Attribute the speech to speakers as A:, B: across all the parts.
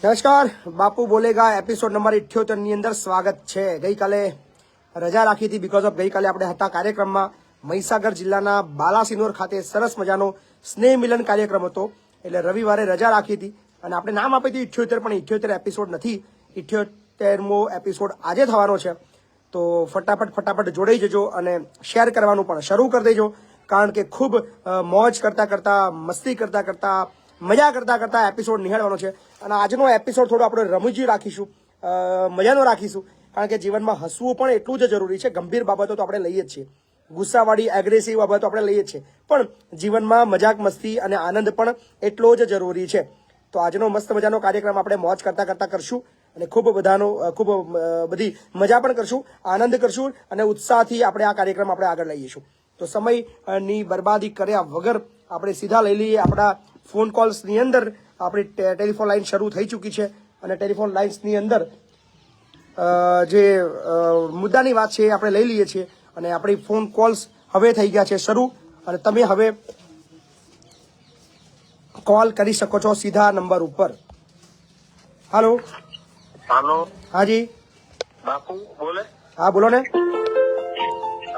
A: નમસ્કાર, બાપુ બોલેગા episode number 78 ની અંદર સ્વાગત છે। ગઈકાલે રજા રાખી હતી બીકોઝ ઓફ ગઈકાલે આપણે હતા કાર્યક્રમમાં મહીસાગર જિલ્લાના બાલાસિનોર ખાતે સરસ મજાનો સ્નેહ મિલન કાર્યક્રમ હતો, એટલે રવિવારે રજા રાખી હતી અને આપણે નામ આપી હતી 78, પણ 78 એપિસોડ નથી, 78મો એપિસોડ આજે થવાનો છે। તો ફટાફટ જોડાઈ જજો અને શેર કરવાનું પણ શરૂ કરી દેજો, કારણ કે ખૂબ મોજ કરતા મસ્તી કરતા મજા કરતા એપિસોડ નિહાળવાનો છે। અને આજનો એપિસોડ થોડો આપણે રમૂજી રાખીશું, મજાનો રાખીશું, કારણ કે જીવનમાં હસવું પણ એટલું જ જરૂરી છે। ગંભીર બાબતો તો આપણે લઈએ જ છીએ, ગુસ્સાવાળી એગ્રેસિવ બાબતો આપણે લઈએ જ છીએ, પણ જીવનમાં મજાક મસ્તી અને આનંદ પણ એટલો જ જરૂરી છે। તો આજનો મસ્ત મજાનો કાર્યક્રમ આપણે મોજ કરતા કરશું અને ખૂબ બધી મજા પણ કરશું, આનંદ કરશું અને ઉત્સાહથી આપણે આ કાર્યક્રમ આપણે આગળ લઈ જઈશું। તો સમયની બરબાદી કર્યા વગર આપણે સીધા લઈ લઈએ આપણા ફોન કોલ્સની અંદર। આપણી ટેલિફોન લાઈન શરૂ થઈ ચૂકી છે અને ટેલિફોન લાઇન્સની અંદર જે મુદ્દાની વાત છે એ આપણે લઈ લઈએ છીએ અને આપણી ફોન કોલ્સ હવે થઈ ગયા છે શરૂ, અને તમે હવે કોલ કરી શકો છો સીધા નંબર ઉપર। હાલો
B: હાલો,
A: હાજી
B: બાપુ બોલે?
A: હા બોલો ને।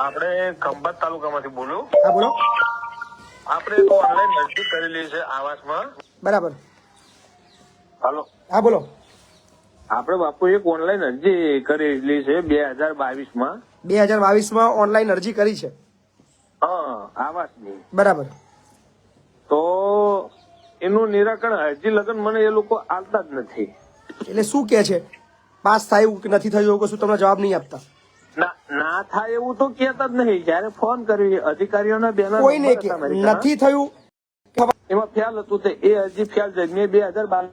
B: આપણે ખંભાત તાલુકામાંથી બોલું।
A: હા બોલો।
B: આપણે એક ઓનલાઈન અરજી કરેલી છે આવાસમાં।
A: બરાબર।
B: હાલો,
A: હા બોલો।
B: આપણે બાપુ એક ઓનલાઈન અરજી કરેલી છે 2022માં।
A: 2022માં ઓનલાઈન અરજી કરી છે?
B: હા, આવાસની।
A: બરાબર।
B: તો એનું નિરાકરણ હજી લગન મને એ લોકો આલતા જ નથી।
A: એટલે શું કે છે, પાસ થયું કે નથી થયું કે શું તમને જવાબ નહીં આપતા?
B: ના થાય એવું તો કેતા જ નહીં। જયારે ફોન કરી અધિકારીઓના બેનર
A: કોઈને કે નથી થયું
B: એમાં ફેલ હતું તે એ અરજી ફેલ જાય। મેં 2022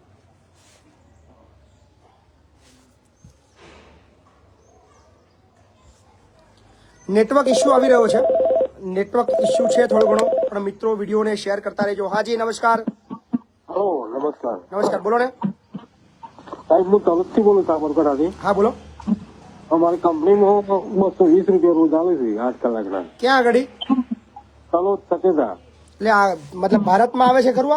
A: નેટવર્ક ઇસ્યુ આવી રહ્યો છે, નેટવર્ક ઇસ્યુ છે થોડો ઘણો, પણ મિત્રો વિડીયોને શેર કરતા રહેજો। હાજી નમસ્કાર।
B: હલો, નમસ્કાર
A: નમસ્કાર, બોલો ને
B: સાહેબ। હું તરફથી બોલું સાબરકાંઠાથી।
A: હા બોલો।
B: અમારી કંપનીમાં 220 રૂપિયા રોજ આવે છે 8 કલાકના।
A: ક્યાં આગળ?
B: તલોદ સચેતા।
A: એટલે આ મતલબ ભારતમાં આવે છે ખરું?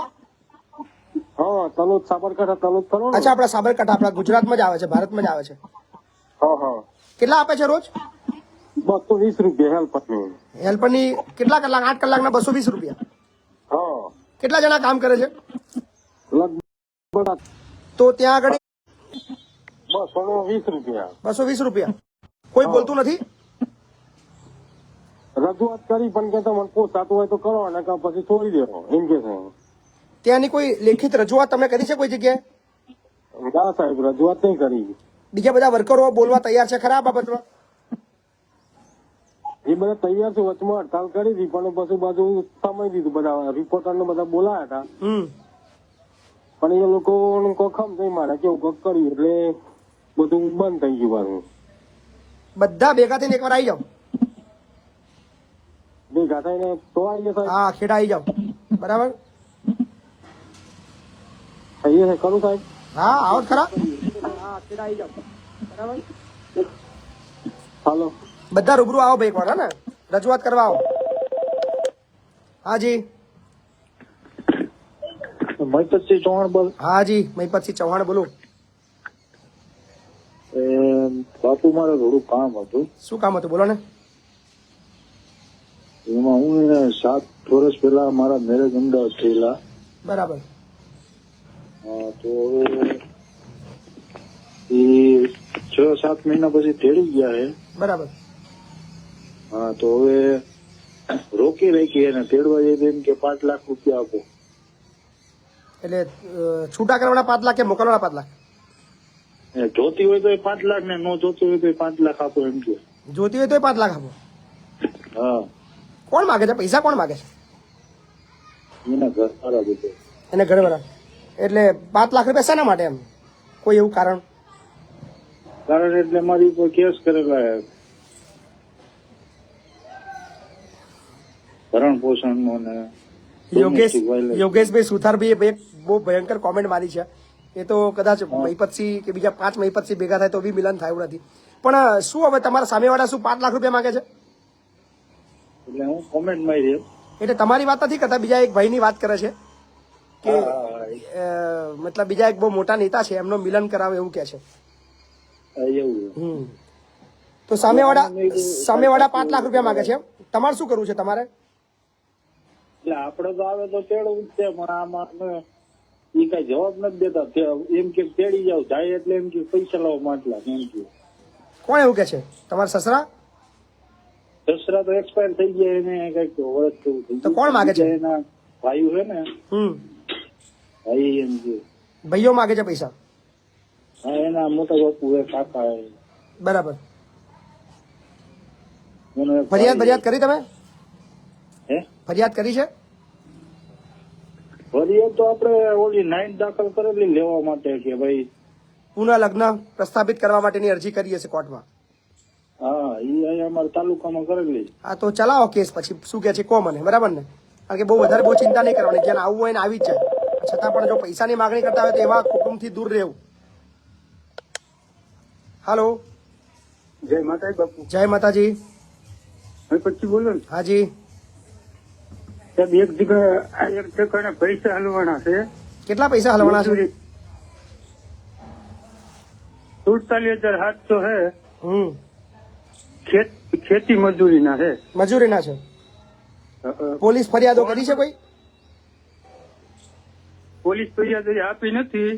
B: હા, તલોદ સાબરકાંઠા તલોદ ખરો ને?
A: અચ્છા, આપણા સાબરકાંઠા આપણા ગુજરાતમાં જ આવે છે, ભારતમાં જ આવે છે।
B: હા।
A: કેટલા આપે છે રોજ?
B: 220 રૂપિયા હેલ્પરની।
A: હેલ્પરની કેટલા કલાક? 8 કલાકના 220 રૂપિયા?
B: હા,
A: કેટલા જણા કામ કરે છે?
B: લગભગ
A: તો ત્યાં આગળ
B: 220 રૂપિયા।
A: 220 રૂપિયા કોઈ બોલતું નથી?
B: રજૂઆત કરી પણ કે તમને પોસાતું હોય તો કરો, અને પછી છોડી દેવો એમ કે છે।
A: ત્યાંની કોઈ લેખિત રજૂઆત તમે કરી છે કોઈ જગ્યાએ?
B: ના સાહેબ, રજૂઆત નહીં કરી।
A: બીજા બધા વર્કરો બોલવા તૈયાર છે ખરા આ બાબતમાં?
B: એ બધા તૈયાર છે, વચમાં હડતાલ કરી હતી પણ પછી બાજુ સમય દીધું, બધા રિપોર્ટરને બધા બોલાયા હતા, પણ એ લોકો કોખમ નહીં મારે કેવું કોક કર્યું એટલે બધું બંધ થઈ ગયું પાછું।
A: બધા ભેગા થઈને એકવાર આવી જાઓ।
B: ભેગા થઈને તો આવીએ સાહેબ?
A: હા, ખેડા આવી જાઓ। બરાબર,
B: થઈએ છે ખરું સાહેબ?
A: હા આવો જ ખરા। હા, ખેડા આવી જાઓ। બરાબર,
B: હાલો,
A: બધા રૂબરૂ આવો ભાઈ એકવાર, હા ને, રજૂઆત કરવા આવો। હાજી
B: મહિપતસિંહ ચૌહાણ બોલ?
A: હાજી, મહિપતસિંહ ચૌહાણ બોલું।
B: બાપુ, મારે થોડું કામ હતું।
A: શું કામ હતું, બોલો ને।
B: એમાં હું 7 વર્ષ પહેલા મારા મેરેજ અમદાવાદ થયેલા।
A: બરાબર।
B: તો એ 6-7 મહિના પછી તેડી ગયા છે।
A: બરાબર।
B: હા, તો હવે રોકી રાખી એને તેડવા જઈએ એમ કે 5 લાખ રૂપિયા આપો।
A: એટલે છૂટા કરવાના 5 લાખ કે મોકલવાના 5 લાખ?
B: જોતી હોય તો 5 લાખ ને, ન જોતી હોય તો 5 લાખ આપો એમ કે।
A: જોતી હોય તો 5 લાખ આપો?
B: હા,
A: કોણ માગે છે પૈસા? કોણ માગે છે?
B: એના ઘર વાળા બધે।
A: એને ઘરવાળા? એટલે 5 લાખ રૂપિયા શાના માટે? એમ કોઈ એવું કારણ?
B: કારણ એટલે મારી ઉપર કેસ કરેલા ભરણ પોષણ નો ને
A: યોગેશભાઈ સુથારભાઈ એક બહુ ભયંકર કોમેન્ટ મારી છે, એ તો કદાચ મહિપતસિંહ કે બીજા 5 મહિપતસિંહ ભેગા થાય તો બી મિલન થયું નથી, પણ શું હવે તમારા સામેવાળા શું 5 લાખ રૂપિયા માંગે છે?
B: એટલે હું કોમેન્ટ મારી
A: એટલે તમારી વાત નથી કરતા, બીજા એક ભાઈની વાત કરે છે કે મતલબ બીજા એક બહુ મોટા નેતા છે એમનો મિલન કરાવે એવું કે છે.
B: એવું
A: તો સામેવાળા 5 લાખ રૂપિયા માંગે છે. તમારે શું કરવું છે તમારે?
B: એટલે આપડે તો આવે તો તેડવું જ છે, પણ આમાં એ કઈ જવાબ નથી દેતા. એમ કે તેડી જાવ, જાય એટલે એમ કે પૈસા લાવો માટલા એમ કે.
A: કોણ એવું કે છે? તમારા સસરા?
B: દસરા તો એક્સપાયર થઈ ગયા, એને કઈક વર્ષ જેવું થઈ
A: તો કોણ માગે છે?
B: એના ભાઈ છે ને, ભાઈ એમ કે
A: ભાઈઓ માગે છે પૈસા?
B: હા, એના મોટા બાપુ એ કાકા એ.
A: બરાબર.
B: એનો એક
A: ફરિયાદ કરી તમે?
B: હે
A: ફરિયાદ કરી છે?
B: ફરિયાદ તો આપડે ઓલી 9 દાખલ કરેલી લેવા માટે કે ભાઈ
A: પુનઃ લગ્ન પ્રસ્થાપિત કરવા માટેની અરજી કરી હશે કોર્ટમાં.
B: હા, એ અહીંયા અમારા તાલુકામાં કરેલી.
A: હા, તો ચલાવો કેસ. પછી શું કે છે કહો મને, બરાબર ને? કારણ કે બહુ ચિંતા નહીં કરવાની. જેને આવવું હોય ને આવી જ જાય. છતાં પણ જો પૈસાની માગણી કરતા હોય તો એવા કુટુંબથી દૂર રહેવું. હાલો,
B: જય માતાજી બાપુ.
A: જય માતાજી.
B: પછી બોલો ને
A: હાજી.
B: સાહેબ, એક જગ્યાએ પૈસા હલવાના છે.
A: કેટલા પૈસા હલવાના છે?
B: 47,700 છે. ખેતી મજૂરીના છે.
A: મજૂરીના છે. પોલીસ ફરિયાદો કરી છે કોઈ?
B: પોલીસ ફરિયાદ આપી નથી.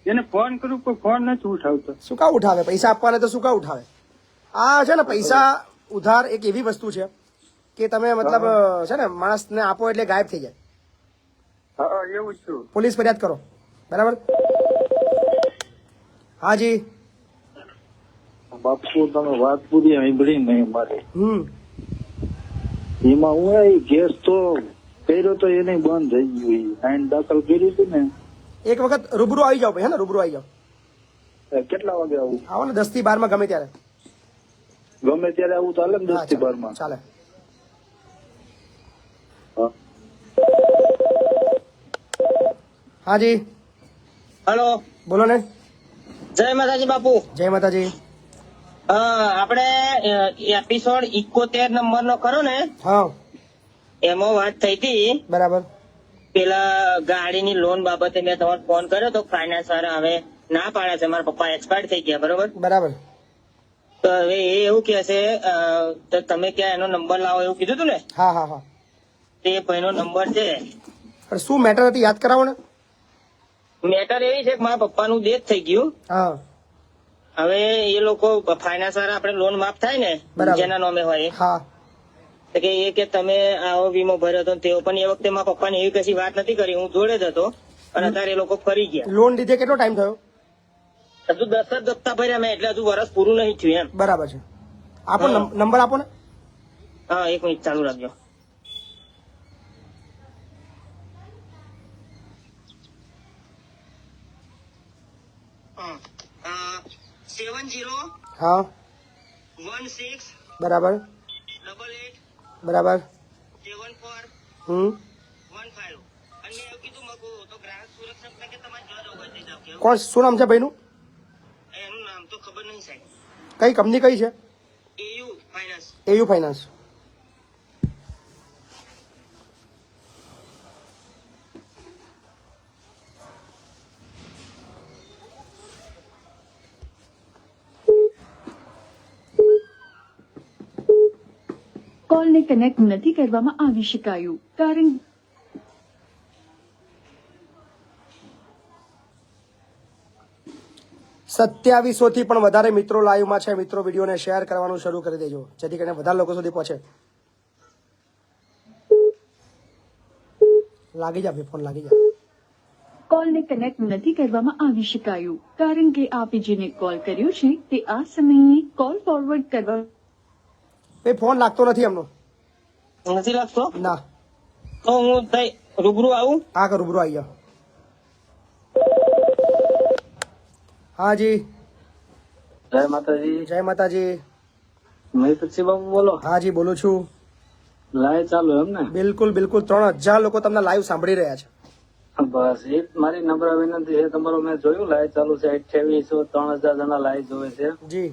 B: એને ફોન કરું કોઈ ફોન નથી ઉઠાવતો.
A: શું કા ઉઠાવે? પૈસા આપવાના તો શું કા ઉઠાવે? આ છે ને પૈસા ઉધાર એક એવી વસ્તુ છે કે તમે મતલબ છે ને માણસને આપો એટલે ગાયબ થઈ જાય.
B: હા, એવું જ છું.
A: પોલીસ ફરિયાદ કરો, બરાબર? હાજી.
B: બાપુ, તમે વાત પૂરી સાંભળી નહીં મારે. એમાં હું કેસ તો કર્યો તો એને બંધ થઈ ગયું. 9 દાખલ કર્યું હતું ને.
A: એક વખત રૂબરૂ આવી જાઓ ભાઈ, હે ને? રૂબરૂ આવી જાઓ.
B: કેટલા વાગે આવું?
A: આવો ને 10 થી 12 માં, ગમે ત્યારે.
B: ગમે ત્યારે આવું ચાલે ને? 10 થી 12 માં
A: ચાલે. હાજી.
C: હેલો,
A: બોલો ને.
C: જય માતાજી બાપુ.
A: જય માતાજી.
C: આપણે એપિસોડ 71 નંબરનો ખરો ને,
A: હા,
C: એમાં વાત થઈ હતી
A: બરાબર.
C: પેલા ગાડીની લોન બાબતે મેં તમારો ફોન કર્યો તો. ફાઇનાન્સ વાળા હવે ના પાડે છે. મારા પપ્પા એક્સપાયર થઈ ગયા, બરોબર?
A: બરાબર.
C: તો હવે એ એવું કે છે તો તમે ક્યાં એનો નંબર લાવો એવું કીધું હતું ને.
A: હા હા હા.
C: તે ભાઈનો નંબર છે.
A: પણ શું મેટર હતી યાદ કરાવો ને.
C: મેટર એવી છે કે મારા પપ્પાનું ડેથ થઈ ગયું.
A: હા.
C: હવે એ લોકો ફાઇનાન્સ વાળા આપણે લોન માફ થાય ને,
A: બરાબર.
C: જેના નામે હોય,
A: હા.
C: તો કે એ કે તમે આવો વીમો ભર્યો હતો ને તેઓ. પણ એ વખતે મારા પપ્પાને એવી કશી વાત નથી કરી, હું જોડે જ હતો. અને અત્યારે એ લોકો ફરી ગયા.
A: લોન લીધે કેટલો ટાઈમ થયો?
C: હજુ 10 જ હપ્તા ભર્યા મેં, એટલે હજુ વર્ષ પૂરું નહીં થયું એમ.
A: બરાબર છે. આપો નંબર આપો ને.
C: હા, 1 મિનિટ ચાલુ રાખજો. હા, 70
A: હા.
C: 16
A: બરાબર.
C: 88
A: બરાબર.
C: 74
A: હમ.
C: 15. અને એવું કીધું મગું તો ગ્રાહક સુરક્ષા કે તમારે જજ over થઈ જાવ. કેવું?
A: કોણ, શું નામ છે ભાઈનું?
C: એનું નામ તો ખબર નહીં સાહેબ.
A: કઈ કંપની કઈ છે?
C: EU finance.
A: AU finance.
D: કોલને કનેક્ટ નથી કરવામાં આવી શકાયું કારણ
A: 2700 થી પણ વધારે મિત્રો લાઈવમાં છે. મિત્રો વિડીયોને શેર કરવાનું શરૂ કરી દેજો, જેથી કરીને વધારે લોકો સુધી પહોંચે. લાગી જા ભાઈ, ફોન લાગી જા.
D: કોલને કનેક્ટ નથી કરવામાં આવી શકાયું કારણ કે આપે જેને કોલ કર્યો છે તે આ સમયે કોલ ફોરવર્ડ કરવા
A: ભાઈ ફોન લાગતો નથી એમનો.
C: નથી લાગતો?
A: ના.
C: તો હું તઈ રૂબરૂ આવું?
A: હા, કે રૂબરૂ આવી જાઓ. હાજી.
B: જય માતાજી.
A: જય માતાજી.
B: મહેશજી બાબુ બોલો.
A: હાજી, બોલું છું.
B: લાઈવ ચાલુ એમ ને?
A: બિલકુલ બિલકુલ. 3000 લોકો તમને લાઈવ સાંભળી રહ્યા છે.
B: બસ એ જ મારી નમ્ર વિનંતી છે. તમારો મેં જોયું લાઈવ ચાલુ છે. 2800 3000 જણા લાઈવ જોવે છે.
A: જી.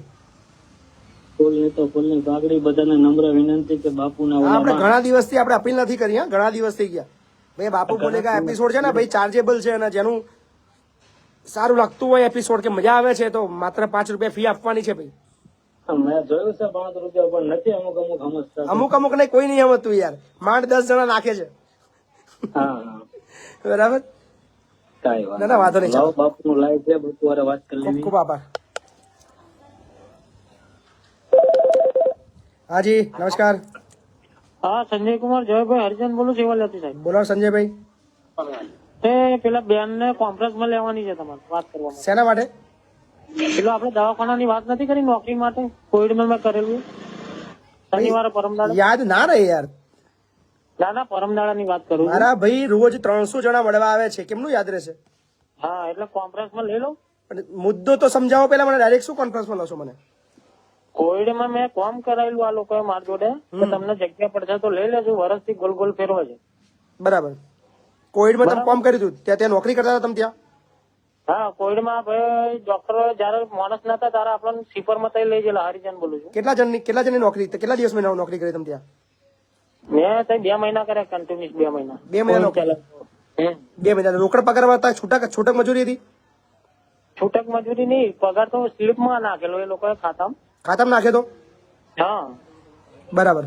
B: ફૂલની પાઘડી બધાને નમ્ર વિનંતી કે બાપુના
A: આપણે ઘણા દિવસથી આપણે અપીલ નથી કરી. હા, ઘણા દિવસ થઈ ગયા ભાઈ. બાપુ બોલેગા એપિસોડ છે ને ભાઈ, ચાર્જેબલ છે અને જેનું સારું લાગતું હોય એપિસોડ કે મજા આવે છે તો માત્ર 5 રૂપિયા ફી આપવાની છે ભાઈ.
B: મેં જોયું છે 5 રૂપિયા પણ નથી અમુક સમજતા.
A: અમુક ને કોઈ નહીં સમજતું યાર, માંડ 10 જણા નાખે છે.
B: હા
A: બરાબર.
B: કાંઈ વાત
A: ના વાંધો નહીં, ચાલો.
B: બાપનું લાઈવ છે બપોરે વાત કરી
A: ખૂબ
B: લેવી.
A: ખૂબ આભાર. હાજી નમસ્કાર.
B: હા સંજય કુમાર જયભાઈ હરિજન બોલું સેવાલયાથી સાહેબ.
A: બોલો સંજયભાઈ.
B: તે પેલા બેન ને કોન્ફરન્સ માં લેવાની છે તમારે વાત કરવા માટે.
A: શેના માટે?
B: પેલો આપણે દવાખાનાની વાત નથી કરી નોકરી માટે કોવિડમાં મેં કરેલું શનિવારે પરમદાડા.
A: યાદ ના રહે યાર.
B: ના પરમદાડાની વાત કરું છું.
A: મારા ભાઈ રોજ 300 જણા મળવા આવે છે, કેમનું યાદ રહેશે?
B: હા એટલે કોન્ફરન્સ માં લઈ લો.
A: પણ મુદ્દો તો સમજાવો પેલા મને. ડાયરેક્ટ શું કોન્ફરન્સમાં લો છો મને?
B: કોવિડમાં મેં કોમ કરાયેલું આ લોકોએ મારી જોડે કે તમને જગ્યા પડશે તો લઈ લેજો, વર્ષથી ગોલ ગોલ ફેરવા છે.
A: બરાબર. કોવિડમાં તમે કોમ કર્યું હતું ત્યાં નોકરી કરતા હતા તમે ત્યાં?
B: હા કોવિડમાં ભાઈ ડોક્ટરો જયારે માણસ નતા ત્યારે આપણને સીપરમાં તઈ લઈ ગયેલા. હરિજન બોલું છું.
A: કેટલા જણની નોકરી, કેટલા દિવસ નોકરી કરી તમે ત્યાં?
B: મેં તઈ 2 મહિના કર્યા કન્ટિન્યુઅસ 2 મહિના.
A: 2 મહિના નોકરી? 2 મહિના રોકડ પગાર હતા? છૂટક મજૂરી હતી?
B: છૂટક મજૂરી નહીં, પગાર તો સ્લીપમાં નાખેલો એ લોકોએ ખાતામાં
A: નાખે તો?
B: હા
A: બરાબર.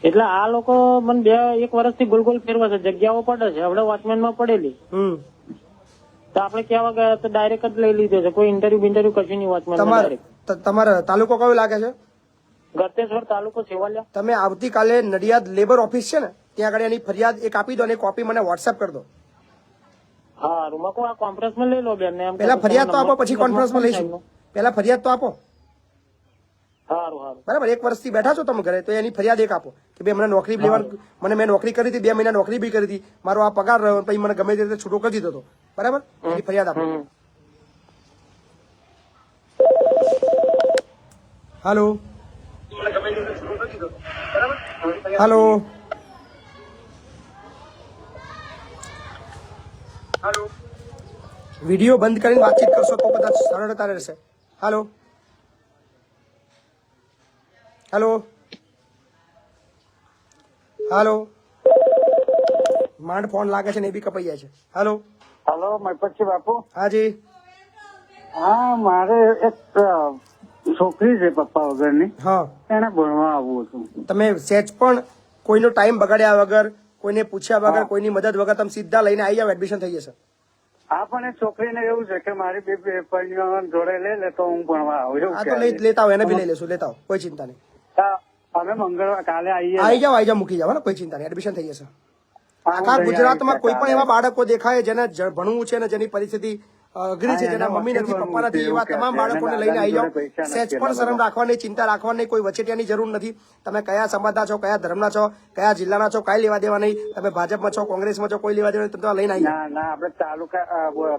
B: એટલે આ લોકો મને 1 વર્ષથી ગોલ ગોલ ફેરવા છે. જગ્યાઓ પડે છે હવે વોચમેન માં પડેલી તો આપણે કેવા ગયા તો ડાયરેક્ટ જ લઈ લીધો છે. કોઈ ઇન્ટરવ્યુ કશું નહીં. વોચમેન
A: તમારો તાલુકો કયો લાગે છે?
B: ગળતેશ્વર તાલુકો સેવાલિયા.
A: તમે આવતીકાલે નડિયાદ લેબર ઓફિસ છે ને ત્યાં આગળ એની ફરિયાદ એક આપી દો અને કોપી મને વોટ્સએપ કરી દો.
B: હા રૂમકો આ કોન્ફરન્સ માં લઈ લો બેન ને.
A: પેલા ફરિયાદ તો આપો પછી કોન્ફરન્સમાં લઈશું. પેલા ફરિયાદ તો આપો.
B: સારું સારું
A: બરાબર. 1 વર્ષથી બેઠા છો તમે ઘરે તો એની ફરિયાદ એક આપો કે ભાઈ મને નોકરી લેવાનું, મેં નોકરી કરી હતી 2 મહિના નોકરી બી કરી હતી, મારો આ પગાર રહ્યો પછી મને ગમે તે રીતે છૂટો કરી દીધો હતો. બરાબર. એની ફરિયાદ આપો. હાલો હાલો વિડીયો બંધ કરીને વાતચીત કરશો તો કદાચ સરળતા રહેશે. હાલો હાલો હાલો માંડ ફોન લાગે છે ને એ બી કપાઈ જાય છે. હાલો
B: હલો મયપતજી બાપુ.
A: હાજી.
B: હા મારે એક છોકરી છે પપ્પા વગરની,
A: હા
B: એને ભણવા આવવું હતું.
A: તમે સેજ પણ કોઈનો ટાઈમ બગાડ્યા વગર, કોઈને પૂછ્યા વગર, કોઈની મદદ વગર તમે સીધા લઈને આવી જાવ, એડમિશન થઈ જશે.
B: હા પણ એ છોકરીને એવું છે કે મારી બે જોડે લઈ લે તો હું ભણવા આવું એવું
A: આ તો લેતા આવો, એને બી લઈ લેશું, લેતા આવો, કોઈ ચિંતા નહીં.
B: અમે મંગળવાર કાલે આવીએ.
A: આવી જાવ મૂકી જાવ, કોઈ ચિંતા નહીં, એડમિશન થઈ જશે. આખા ગુજરાતમાં કોઈ પણ એવા બાળકો દેખાય જેને ભણવું છે ને જેની પરિસ્થિતિ અઘરી છે, જેના મમ્મી નથી પપ્પા નથી, એવા તમામ બાળકોને લઈને આવી જાઓ. સેજ પણ શરમ રાખવાની, ચિંતા રાખવાની, કોઈ વચેટિયાની જરૂર નથી. તમે કયા સમાજના છો, કયા ધર્મના છો, કયા જિલ્લાના છો, કઈ લેવા દેવા નહીં. તમે ભાજપમાં છો, કોંગ્રેસમાં છો, કોઈ લેવા દેવા નહીં. તમે લઈને આવી જાઓ.
B: ના આપણે તાલુકા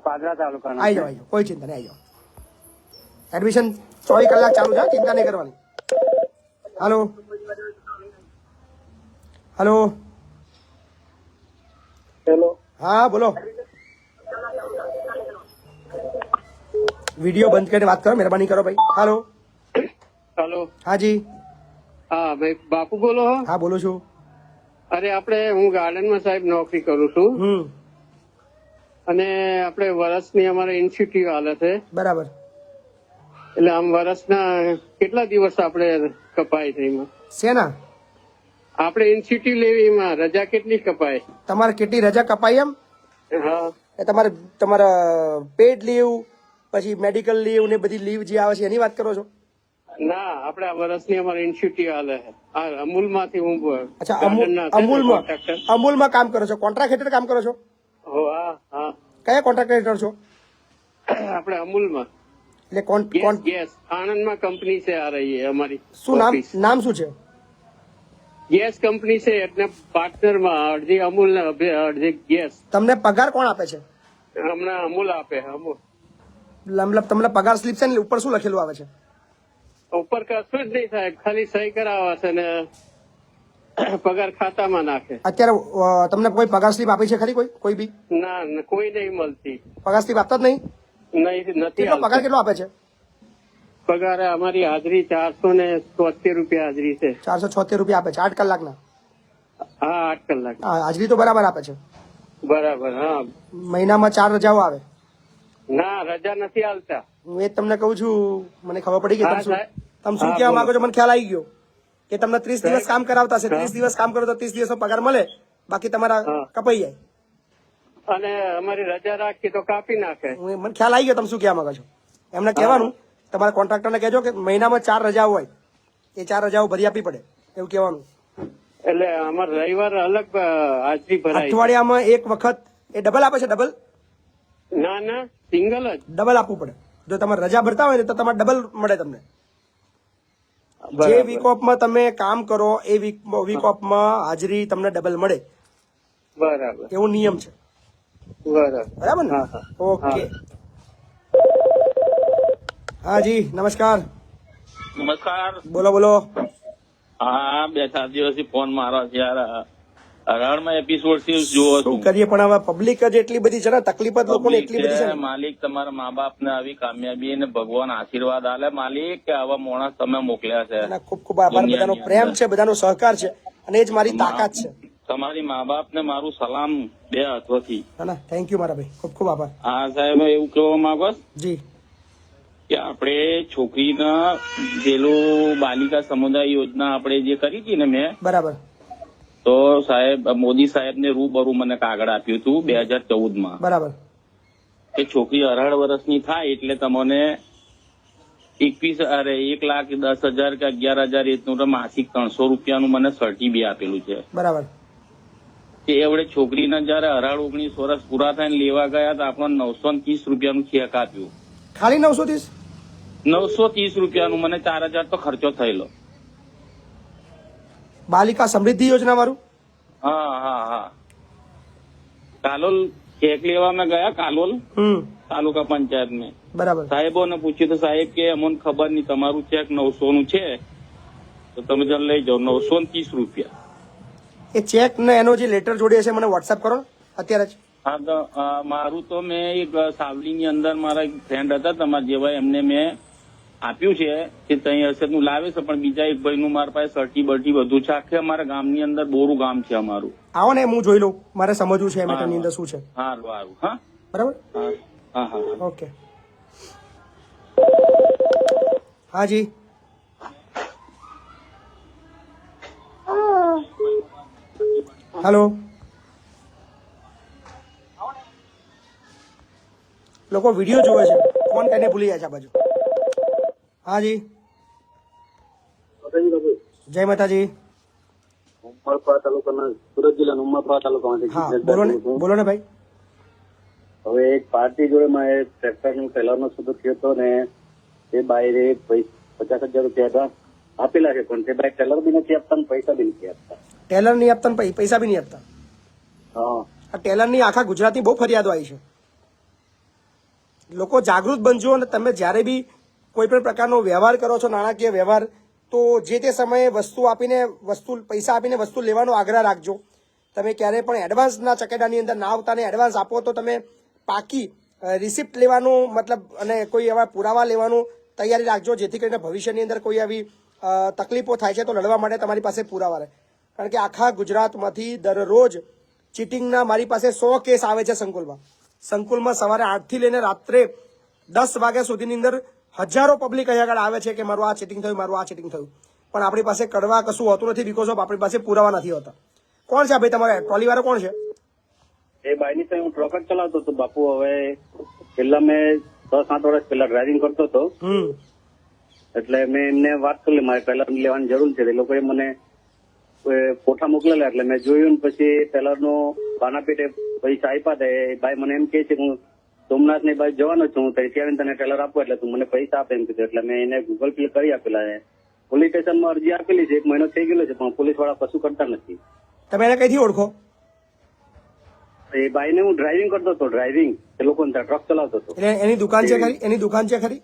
B: પાદરા તાલુકા
A: આવી જાઓ, કોઈ ચિંતા નહીં, આવી જાઓ. એડમિશન 24 કલાક ચાલુ છે, ચિંતા નહીં કરવાની. હાલો હાલો
B: હેલો.
A: હા બોલો. વિડીયો બંધ કરીને વાત કરો, મહેરબાની કરો ભાઈ. હાલો
B: હેલો.
A: હાજી.
B: હા ભાઈ બાપુ બોલો.
A: હા બોલું છું.
B: અરે હું ગાર્ડનમાં સાહેબ નોકરી કરું છું અને આપણે વર્ષની અમારે ઇન્સ્ટિટ્યૂટ હાલે છે.
A: બરાબર.
B: એટલે આમ વર્ષના કેટલા દિવસ આપણે કપાય છે એમાં?
A: શેના?
B: આપણે ઇન્સ્ટિટ્યૂટ લેવી એમાં રજા કેટલી કપાય?
A: તમારે કેટલી રજા કપાય એમ?
B: હા
A: એ તમારા પેડ લીવ પછી મેડિકલ લીવ ને બધી લીવ જે આવે છે એની વાત કરો છો?
B: ના આપણે આ વર્ષની અમારે ઇન્સ્ટિટ્યૂટ હાલે છે. અમૂલ માંથી હું
A: અચ્છા, અમૂલમાં કામ કરો છો? કોન્ટ્રાક્ટ હેઠળ કામ કરો છો?
B: હા હા.
A: કયા કોન્ટ્રાક્ટ હેઠળ છો?
B: આપણે અમૂલમાં.
A: એટલે
B: ગેસ આણંદમાં કંપની છે આ રહી અમારી.
A: શું નામ શું છે?
B: ગેસ કંપની છે એટલે પાર્ટનરમાં અડધી અમૂલ ને અડધી ગેસ.
A: તમને પગાર કોણ આપે છે?
B: હમણાં અમૂલ આપે. અમૂલ
A: મતલબ તમને પગાર સ્લીપ છે ને ઉપર શું લખેલું આવે છે?
B: ઉપર કશું જ નહીં થાય, ખાલી સહી કરાવે છે ને પગાર ખાતામાં નાખે.
A: અત્યારે તમને કોઈ પગાર સ્લીપ આપી છે ખરી? કોઈ બી?
B: ના કોઈ નહીં મળતી.
A: પગાર સ્લીપ આપતા જ નહીં?
B: નથી.
A: પગાર કેટલો આપે છે?
B: પગાર અમારી હાજરી 473 રૂપિયા હાજરી છે.
A: 476 રૂપિયા આપે છે 8 કલાકના?
B: હા 8 કલાક.
A: હા હાજરી તો બરાબર આપે છે.
B: બરાબર. હા
A: મહિનામાં 4 રજાઓ આવે.
B: ના રજા નથી આલતા.
A: હું એ જ તમને કહું છું, મને ખબર પડી ગઈ
B: હા,
A: તમે શું
B: સાહેબ.
A: કહેવા
B: બોલો.
A: માંગો છો, મને ખ્યાલ આવી ગયો કે તમને 30 દિવસ કામ કરાવતા છે. 30 દિવસ કામ કરો તો 30 દિવસનો પગાર મળે, બાકી તમારા
B: હા.
A: કપાઈ જાય.
B: અને અમારી રજા રાખી તો કાપી નાખે.
A: મને ખ્યાલ આવી ગયો તમે શું કહેવા માંગો છો. એમને કહેવાનું, તમારા કોન્ટ્રાક્ટરને કહેજો કે મહિનામાં 4 રજાઓ હોય, એ 4 રજાઓ ભરી આપવી પડે, એવું કહેવાનું.
B: એટલે અમારે રવિવાર અલગ હાજરી ભરાય.
A: અઠવાડિયામાં એક વખત એ ડબલ આપે છે.
B: ના ના સિંગલ જ.
A: ડબલ આપવું પડે. જો તમે રજા ભરતા હોય ને તો તમારે ડબલ મળે તમને. જે
B: બરાબર.
A: વીક ઓફમાં તમે કામ કરો એ વીક ઓફમાં હાજરી તમને ડબલ મળે,
B: બરાબર
A: એવો નિયમ છે.
B: બરાબર.
A: બરાબર ને?
B: હા, હા.
A: ઓકે. હા જી, નમસ્કાર.
E: નમસ્કાર.
A: બોલો બોલો.
E: હા 2-4 દિવસથી ફોન મારો છે યાર. હરાળમાં એપિસોડ જોવો
A: શું
E: છું.
A: કરીએ, પણ હવે પબ્લિક જ એટલી બધી છે ને, તકલીફ જ લોકોને એટલી બધી છે ને.
E: માલિક તમારા મા બાપ ને આવી કામયાબી ને ભગવાન આશીર્વાદ આલે માલિક કે આવા માણસ તમે મોકલ્યા છે.
A: એના ખૂબ ખૂબ આભાર. બધાનો પ્રેમ છે, બધાનો સહકાર છે, અને એ જ મારી તાકાત છે.
E: તમારી મા બાપ ને મારું સલામ 2 હાથોથી.
A: ના થેન્ક યુ મારા ભાઈ, ખૂબ ખૂબ આભાર.
E: હા સાહેબ, એવું કહેવા માંગો છો
A: જી.
E: કે આપણે છોકરીના પેલું બાલિકા સમુદાય યોજના આપણે જે કરી હતી ને મેં,
A: બરાબર.
E: તો સાહેબ મોદી સાહેબ ને રૂબરૂ મને કાગળ આપ્યું હતું 2014
A: બરાબર.
E: કે છોકરી 18 વર્ષની થાય એટલે તમને 1,10,000 કે 11,000 એટલું માસિક 300 રૂપિયાનું મને સર્ટી બી આપેલું છે.
A: બરાબર.
E: તે એવડે છોકરીના જયારે 18-19 વર્ષ પૂરા થઈને લેવા ગયા તો આપણને 930 રૂપિયાનું ચેક આપ્યું.
A: ખાલી 930?
E: 930 રૂપિયાનું. મને 4,000 તો ખર્ચો થયેલો.
A: બાલિકા સમૃદ્ધિ યોજના વાળું?
E: હા. કાલોલ ચેક લેવા મેં ગયા, કાલોલ તાલુકા પંચાયત में.
A: બરાબર.
E: સાહેબોને પૂછ્યું તો સાહેબ કે અમને ખબર નહીં, તમારું ચેક 900 નું છે તો તમે જરા લઈ જાઓ. 930 રૂપિયા.
A: એ ચેક ને એનો જે લેટર જોડે છે મને વોટ્સઅપ કરો અત્યારે જ.
E: હા તો મારું તો મેં એક સાવલીની અંદર મારા એક ફ્રેન્ડ હતા તમારા જેવા, એમને મેં આપ્યું છે કે ત્યાં હશે હું લાવે છે, પણ બીજા એક ભાઈનું મારા પાસે સર્ટી બર્ટી બધું છે. આખે અમારા ગામની અંદર બોરું ગામ છે અમારું.
A: આવો ને હું જોઈ લઉં, મારે સમજવું છે મેટરની અંદર શું છે.
E: સારું. હા
A: બરાબર.
E: હા.
A: ઓકે. હા જી. હેલો. લોકો વિડીયો જોવે છે, ફોન કરીને ભૂલી જાય છે આ બાજુ. હા જી. જય માતાજી.
B: ઉમરપાડા તાલુકાના સુરત જિલ્લાના ઉમરપાડા તાલુકામાંથી.
A: હા બોલો ને ભાઈ.
B: હવે એક પાર્ટી જોડે માં ટ્રેક્ટર નું ટેલર નો સુધો થયો હતો ને એ બાયરે 50,000 રૂપિયા એડવાન્સ આપેલા છે, પણ તે બાય ટેલર બી નથી આપતા ને પૈસા બી નથી આપતા.
A: ટેલર નહીં આપતા ને પૈસા બી નહીં આપતા.
B: હા.
A: આ ટેલરની આખા ગુજરાતની બહુ ફરિયાદો આવી છે. લોકો જાગૃત બનજો, અને તમે જ્યારે બી કોઈ પણ પ્રકારનો વ્યવહાર કરો છો, નાણાકીય વ્યવહાર, તો જે તે સમયે પૈસા આપીને વસ્તુ લેવાનો આગ્રહ રાખજો. તમે ક્યારેય પણ એડવાન્સના ચકેડાની અંદર ના આવતા, ને એડવાન્સ આપો તો તમે પાકી રિસિપ્ટ લેવાનું મતલબ અને કોઈ એવા પુરાવા લેવાનું તૈયારી રાખજો, જેથી કરીને ભવિષ્યની અંદર કોઈ આવી તકલીફો થાય છે તો લડવા માટે તમારી પાસે પુરાવા રહે. કારણ કે આખા ગુજરાતમાંથી દરરોજ ચીટિંગના મારી પાસે 100 કેસ આવે છે સંકુલમાં સવારે 8 થી લઈને રાત્રે 10 વાગ્યા સુધીની અંદર હજારો પબ્લિક અહીંયા આગળ આવે છે કે મારું આ ચીટિંગ થયું, મારું આ ચીટિંગ થયું. પણ આપણી પાસે કડવા કશું હોતું નથી, બીકોઝ ઓફ આપણી પાસે પુરાવા નથી હોતા. કોણ છે ભાઈ તમારા ટ્રોલી વાળો કોણ છે?
B: એ બાયની સાથે હું ટ્રક જ ચલાવતો હતો બાપુ. હવે પેલા મેં 6-7 વર્ષ પહેલા ડ્રાઇવિંગ કરતો હતો, એટલે મેં એમને વાત કરી મારે ટેલર લેવાની જરૂર છે. એ લોકોએ મને ફોટા મોકલેલા, એટલે મેં જોયું ને પછી ટેલર નો બાના પેટે પૈસા આપ્યા હતા. ભાઈ મને એમ કે છે કે હું સોમનાથ ની બાજુ જવાનો છું, હું ત્યાંથી આવીને તને ટેલર આપું એટલે તું મને પૈસા આપે એમ કીધું. એટલે મેં એને ગૂગલ પે કરી આપેલા છે. પોલીસ સ્ટેશનમાં અરજી આપેલી છે, 1 મહિનો થઈ ગયેલો છે, પણ પોલીસ વાળા કશું કરતા નથી.
A: તમે એને કઈથી ઓળખો?
B: એ ભાઈ ને હું ડ્રાઇવિંગ કરતો હતો, એ લોકો ટ્રક ચલાવતો હતો.
A: એટલે એની દુકાન છે ખરી? એની દુકાન છે ખરી?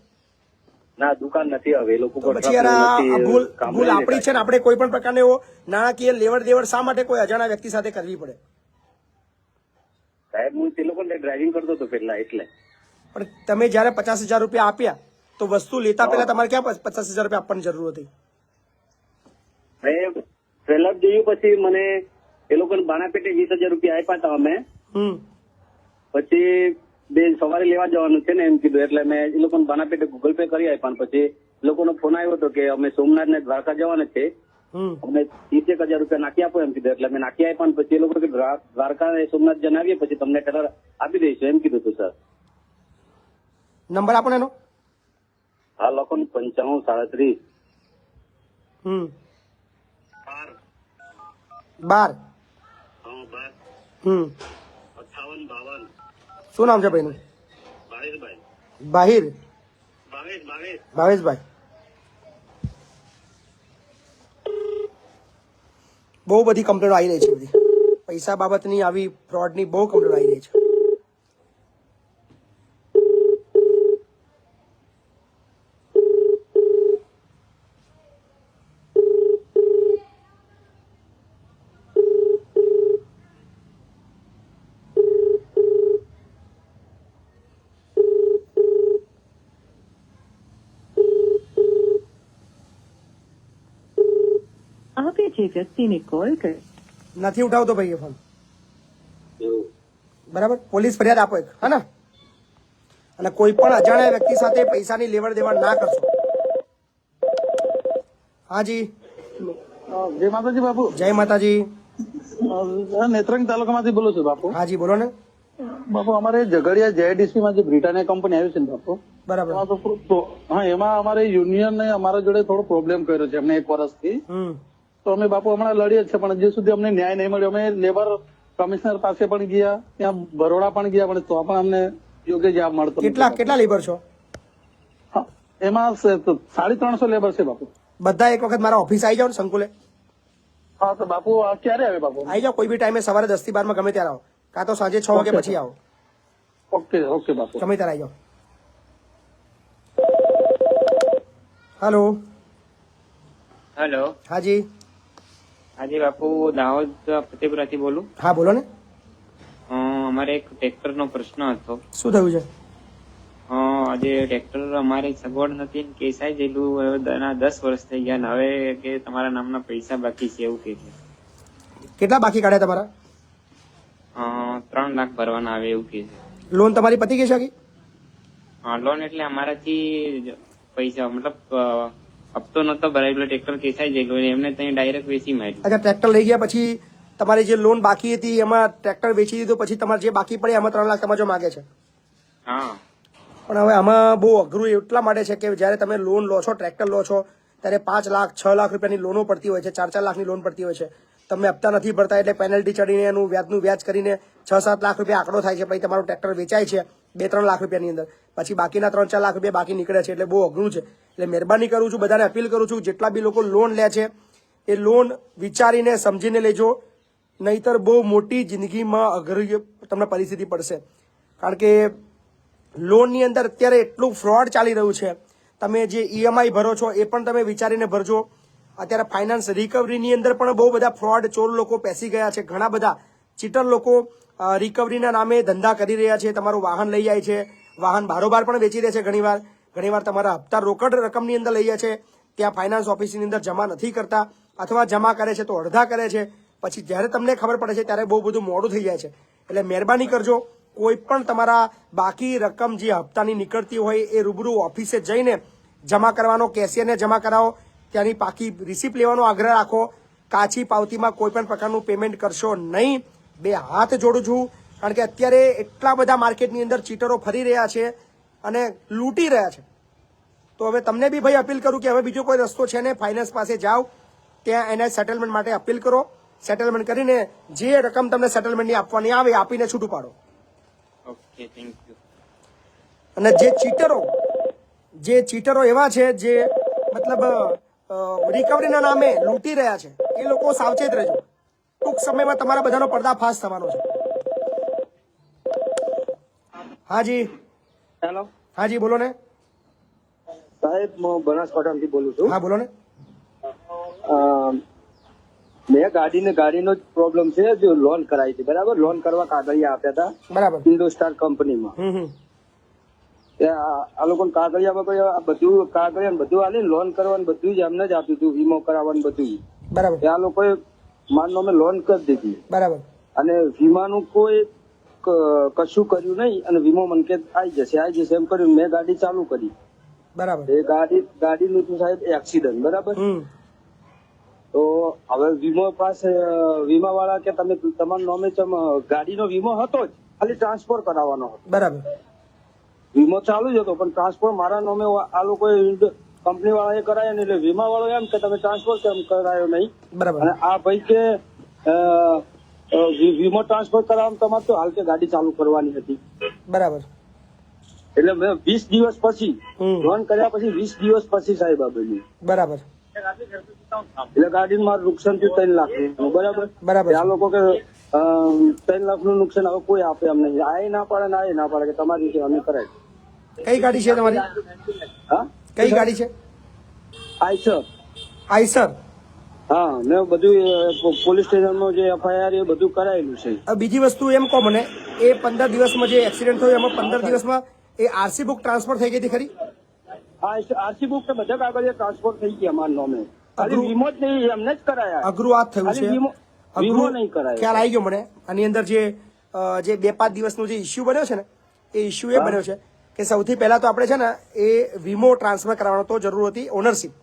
B: ના, દુકાન નથી. હવે એ લોકો
A: પછી યાર આ ભૂલ આપણી છે ને. આપણે કોઈ પણ પ્રકારનો એવો નાણાકીય લેવડ દેવડ શા માટે કોઈ અજાણ્યા વ્યક્તિ સાથે કરવી પડે?
B: સાહેબ હું તે લોકોને ડ્રાઇવિંગ કરતો હતો પેલા, એટલે.
A: પણ તમે જયારે 50,000 રૂપિયા આપ્યા તો વસ્તુ લેતા પહેલા તમારે ક્યાં 50,000 રૂપિયા આપવાની જરૂર હતી?
B: ટ્રેલર જોયું પછી મને એ લોકોને બાના પેટે 20,000 રૂપિયા આપ્યા હતા અમે. પછી
F: બે સવારે લેવા જવાનું છે ને એમ કીધું, એટલે મેં એ લોકોને બાના પેટે ગૂગલ પે કરી આપ્યા. અને પછી એ લોકોનો ફોન આવ્યો હતો કે અમે સોમનાથ ને દ્વારકા જવાના છે, અમને 30,000 રૂપિયા નાખી આપો એમ કીધું. એટલે મેં નાખી આપ્યા. અને પછી એ લોકો કે દ્વારકા અને સોમનાથ જણાવીએ પછી તમને ટેલર આપી દઈશું એમ કીધું હતું સર.
A: નંબર આપો ને એનો.
F: હા લખો ને 9537
A: 12
F: 5852.
A: શું નામ છે ભાઈનું?
F: ભાવેશભાઈ.
A: બાહિર
F: ભાવેશ.
A: ભાવેશભાઈ. બહુ બધી કમ્પ્લેનો આવી રહી છે, બધી પૈસા બાબતની આવી ફ્રોડની બહુ કમ્પ્લેનો આવી રહી છે.
G: આપે જે વ્યક્તિને કોલ કર્યો
A: નથી ઉઠાવતો ભાઈ એ ફોન. બરાબર, પોલીસ ફરિયાદ આપો એક, હા ને. અને કોઈ પણ અજાણ્યા વ્યક્તિ સાથે પૈસાની લેવડ દેવડ ના કરશો. હાજી,
B: જય માતાજી બાપુ.
A: જય માતાજી.
B: નેત્રંગ તાલુકામાંથી બોલું છું બાપુ.
A: હાજી બોલો ને.
B: બાપુ અમારે ઝઘડિયા JIDC માં જે બ્રિટાનિયા કંપની આવી છે ને બાપુ,
A: બરાબર.
B: એમાં અમારે યુનિયન ને અમારા જોડે થોડો પ્રોબ્લેમ કર્યો છે અમને 1 વર્ષથી. તો અમે બાપુ હમણાં લડીએ જ છે, પણ હજી સુધી અમને ન્યાય નહીં મળ્યો. અમે લેબર કમિશનર પાસે પણ ગયા, ત્યાં બરોડા પણ ગયા, પણ તો પણ અમને યોગ્ય જવાબ મળતો નથી.
A: કેટલા લેબર છો?
B: હા, એમાં 350 લેબર છે બાપુ.
A: બધા એક વખત મારા ઓફિસ આવી જાઓ ને સંકુલે.
B: હા તો બાપુ આ ક્યારે આવે બાપુ?
A: આવી જાઓ કોઈ બી ટાઈમે, સવારે 10 થી 12 માં ગમે ત્યારે આવો, કાં તો સાંજે 6 વાગે પછી આવો.
B: ઓકે બાપુ.
A: ગમે ત્યારે આવી જાઓ. હેલો.
H: હેલો.
A: હાજી.
H: હાજી બાપુ, દાહોદ ફતેપુરાથી બોલું.
A: હા બોલો ને.
H: અમારે એક ટ્રેક્ટર નો પ્રશ્ન હતો.
A: શું થયું છે?
H: આજે ટ્રેક્ટર અમારે સગવડ નથી ને કેસ આવી ગયેલું. 10 વર્ષ થઈ ગયા ને હવે કે તમારા નામના પૈસા બાકી છે એવું કે છે.
A: કેટલા બાકી કાઢ્યા તમારા?
H: 3 લાખ ભરવાના આવે એવું કે છે.
A: લોન તમારી પતી ગઈ છે આખી?
H: લોન એટલે અમારાથી પૈસા મતલબ હપ્તો નતો ભરાયેલો, ટ્રેક્ટર કેસાઈ ગયેલું એમને ત્યાં ડાયરેક્ટ વેચી માર્યું.
A: અચ્છા, ટ્રેક્ટર લઈ ગયા પછી તમારી જે લોન બાકી હતી એમાં ટ્રેક્ટર વેચી દીધું, પછી તમારે જે બાકી પડે એમાં 3 લાખ તમારે જો માગે છે.
H: હા,
A: પણ હવે આમાં બહુ અઘરું એટલા માટે છે કે જ્યારે તમે લોન લો છો, ટ્રેક્ટર લો છો, ત્યારે 5 લાખ 6 લાખ રૂપિયાની લોનો પડતી હોય છે, 4 લાખની લોન પડતી હોય છે. તમે હપ્તા નથી ભરતા એટલે પેનલ્ટી ચડીને એનું વ્યાજ કરીને 6-7 લાખ રૂપિયા આંકડો થાય છે. પછી તમારું ટ્રેક્ટર વેચાય છે 2-3 લાખ રૂપિયાની અંદર, પછી બાકીના 3-4 લાખ રૂપિયા બાકી નીકળે છે. એટલે બહુ અઘરું છે. એટલે મહેરબાની કરું છું, બધાને અપીલ કરું છું, જેટલા બી લોકો લોન લે છે એ લોન વિચારીને સમજીને લેજો, નહીતર બહુ મોટી જિંદગીમાં અઘરી તમને પરિસ્થિતિ પડશે. કારણ કે લોનની અંદર અત્યારે એટલું ફ્રોડ ચાલી રહ્યું છે. તમે જે EMI ભરો છો એ પણ તમે વિચારીને ભરજો. અત્યારે ફાઇનાન્સ રિકવરીની અંદર પણ બહુ બધા ફ્રોડ ચોર લોકો પેસી ગયા છે. ઘણા બધા ચીટર લોકો રિકવરીના નામે ધંધા કરી રહ્યા છે. તમારું વાહન લઈ જાય છે, વાહન બારોબાર પણ વેચી દે છે. ઘણીવાર તમારા હપ્તા રોકડ રકમની અંદર લઈ જાય છે, ત્યાં ફાઇનાન્સ ઓફિસની અંદર જમા નથી કરતા, અથવા જમા કરે છે તો અડધા કરે છે. પછી જ્યારે તમને ખબર પડે છે ત્યારે બહુ બધું મોડું થઈ જાય છે. એટલે મહેરબાની કરજો, કોઈ પણ તમારા બાકી રકમ જે હપ્તાની નીકળતી હોય એ રૂબરૂ ઓફિસે જઈને જમા કરવાનો, કેશિયરને જમા કરાવો, ત્યાંની પાકી રિસિપ્ટ લેવાનો આગ્રહ રાખો. કાચી પાવતીમાં કોઈ પણ પ્રકારનું પેમેન્ટ કરશો નહીં. 2 હાથ જોડું છું, કારણ કે અત્યારે એટલા બધા માર્કેટની અંદર ચીટરો ફરી રહ્યા છે અને લૂંટી રહ્યા છે. તો હવે તમને બી ભાઈ અપીલ કરું કે હવે બીજો કોઈ રસ્તો છે ને, ફાઇનાન્સ પાસે જાઓ, ત્યાં એને સેટલમેન્ટ માટે અપીલ કરો. સેટલમેન્ટ કરીને જે રકમ તમને સેટલમેન્ટની આપવાની આવે આપીને છૂટું પાડો.
H: Okay, thank you.
A: અને જે ચીટરો એવા છે જે મતલબ રિકવરીના નામે લૂંટી રહ્યા છે, એ લોકો સાવચેત રહેજો. ટૂંક સમયમાં તમારા બધાનો પર્દાફાશ થવાનો છે. હાજી.
F: હેલો.
A: હાજી બોલો ને.
F: સાહેબ હું બનાસકાંઠાથી બોલું છું.
A: હા બોલો ને.
F: મેં ગાડીનો જ પ્રોબ્લેમ છે. જો લોન કરાવી હતી, બરાબર, લોન કરવા કાગળિયા આપ્યા હતા,
A: બરાબર,
F: હિન્દુસ્તાન કંપનીમાં. આ લોકો કાગળિયામાં કોઈ આ બધું કાગળિયા બધું આલે લોન કરવાનું બધું જ એમને જ આપ્યું હતું, વીમો કરાવવાનું બધું.
A: બરાબર.
F: આ લોકોએ માનો અમે લોન કરી દીધી,
A: બરાબર,
F: અને વીમાનું કોઈ
B: કશું કર્યું નહીં અને વીમો મને કે આવી જશે એમ કર્યું. મેં ગાડી ચાલુ કરી.
A: બરાબર.
B: એ ગાડીનું તો સાહેબ એક્સિડન્ટ, બરાબર. તો હવે વીમા વાળા કે તમે તમારા નામે ગાડીનો વીમો હતો જ, ખાલી ટ્રાન્સફર કરાવવાનો હતો.
A: બરાબર.
B: વીમો ચાલુ જ હતો પણ ટ્રાન્સફર મારા નામે આ લોકોએ કંપની વાળાએ કરાયો ને એટલે વીમા વાળો એમ કે તમે ટ્રાન્સફર કેમ કરાયો નહીં.
A: બરાબર.
B: અને આ ભાઈ કે વીમો ટ્રાન્સફર કરાવવામાં તમારે તો હાલ કે ગાડી ચાલુ કરવાની હતી.
A: બરાબર.
B: એટલે મેં 20 દિવસ પછી લોન કર્યા પછી 20 દિવસ પછી સાહેબ આ બન્યું.
A: બરાબર.
B: એટલે ગાડીનું મારું નુકસાન થયું 3 લાખનું. બરાબર.
A: બરાબર.
B: આ લોકો કે 3 લાખનું નુકસાન હવે કોઈ આપે એમ નહીં. આ ના પાડે ને આ ના પાડે કે તમારી રીતે અમે કરાય.
A: કઈ ગાડી છે તમારી?
B: હા,
A: કઈ ગાડી છે?
B: આઈસર.
A: આઈસર.
B: હા, મેં બધું પોલીસ સ્ટેશનમાં જે FIR એ બધું કરાયેલું છે.
A: બીજી વસ્તુ એમ કહો મને, એ 15 દિવસમાં જે એક્સિડન્ટ થયો એમાં 15 દિવસમાં એ આરસી બુક ટ્રાન્સફર થઈ ગઈ હતી ખરી?
B: આરસી બુક બધા કાગળિયા ટ્રાન્સફર થઈ ગયા અમારા નામે. ખાલી વીમો જ નહીં, એમને જ કરાયા.
A: અઘરું આ જ થયું છે.
B: વીમો નહીં કરાયો.
A: ખ્યાલ આવી ગયો મને. આની અંદર જે 2-5 દિવસનો જે ઇસ્યુ બન્યો છે ને, એ ઇસ્યુ એ બન્યો છે કે સૌથી પહેલા તો આપણે છે ને એ વીમો ટ્રાન્સફર કરવાનો તો જરૂર હતી ઓનરશીપ.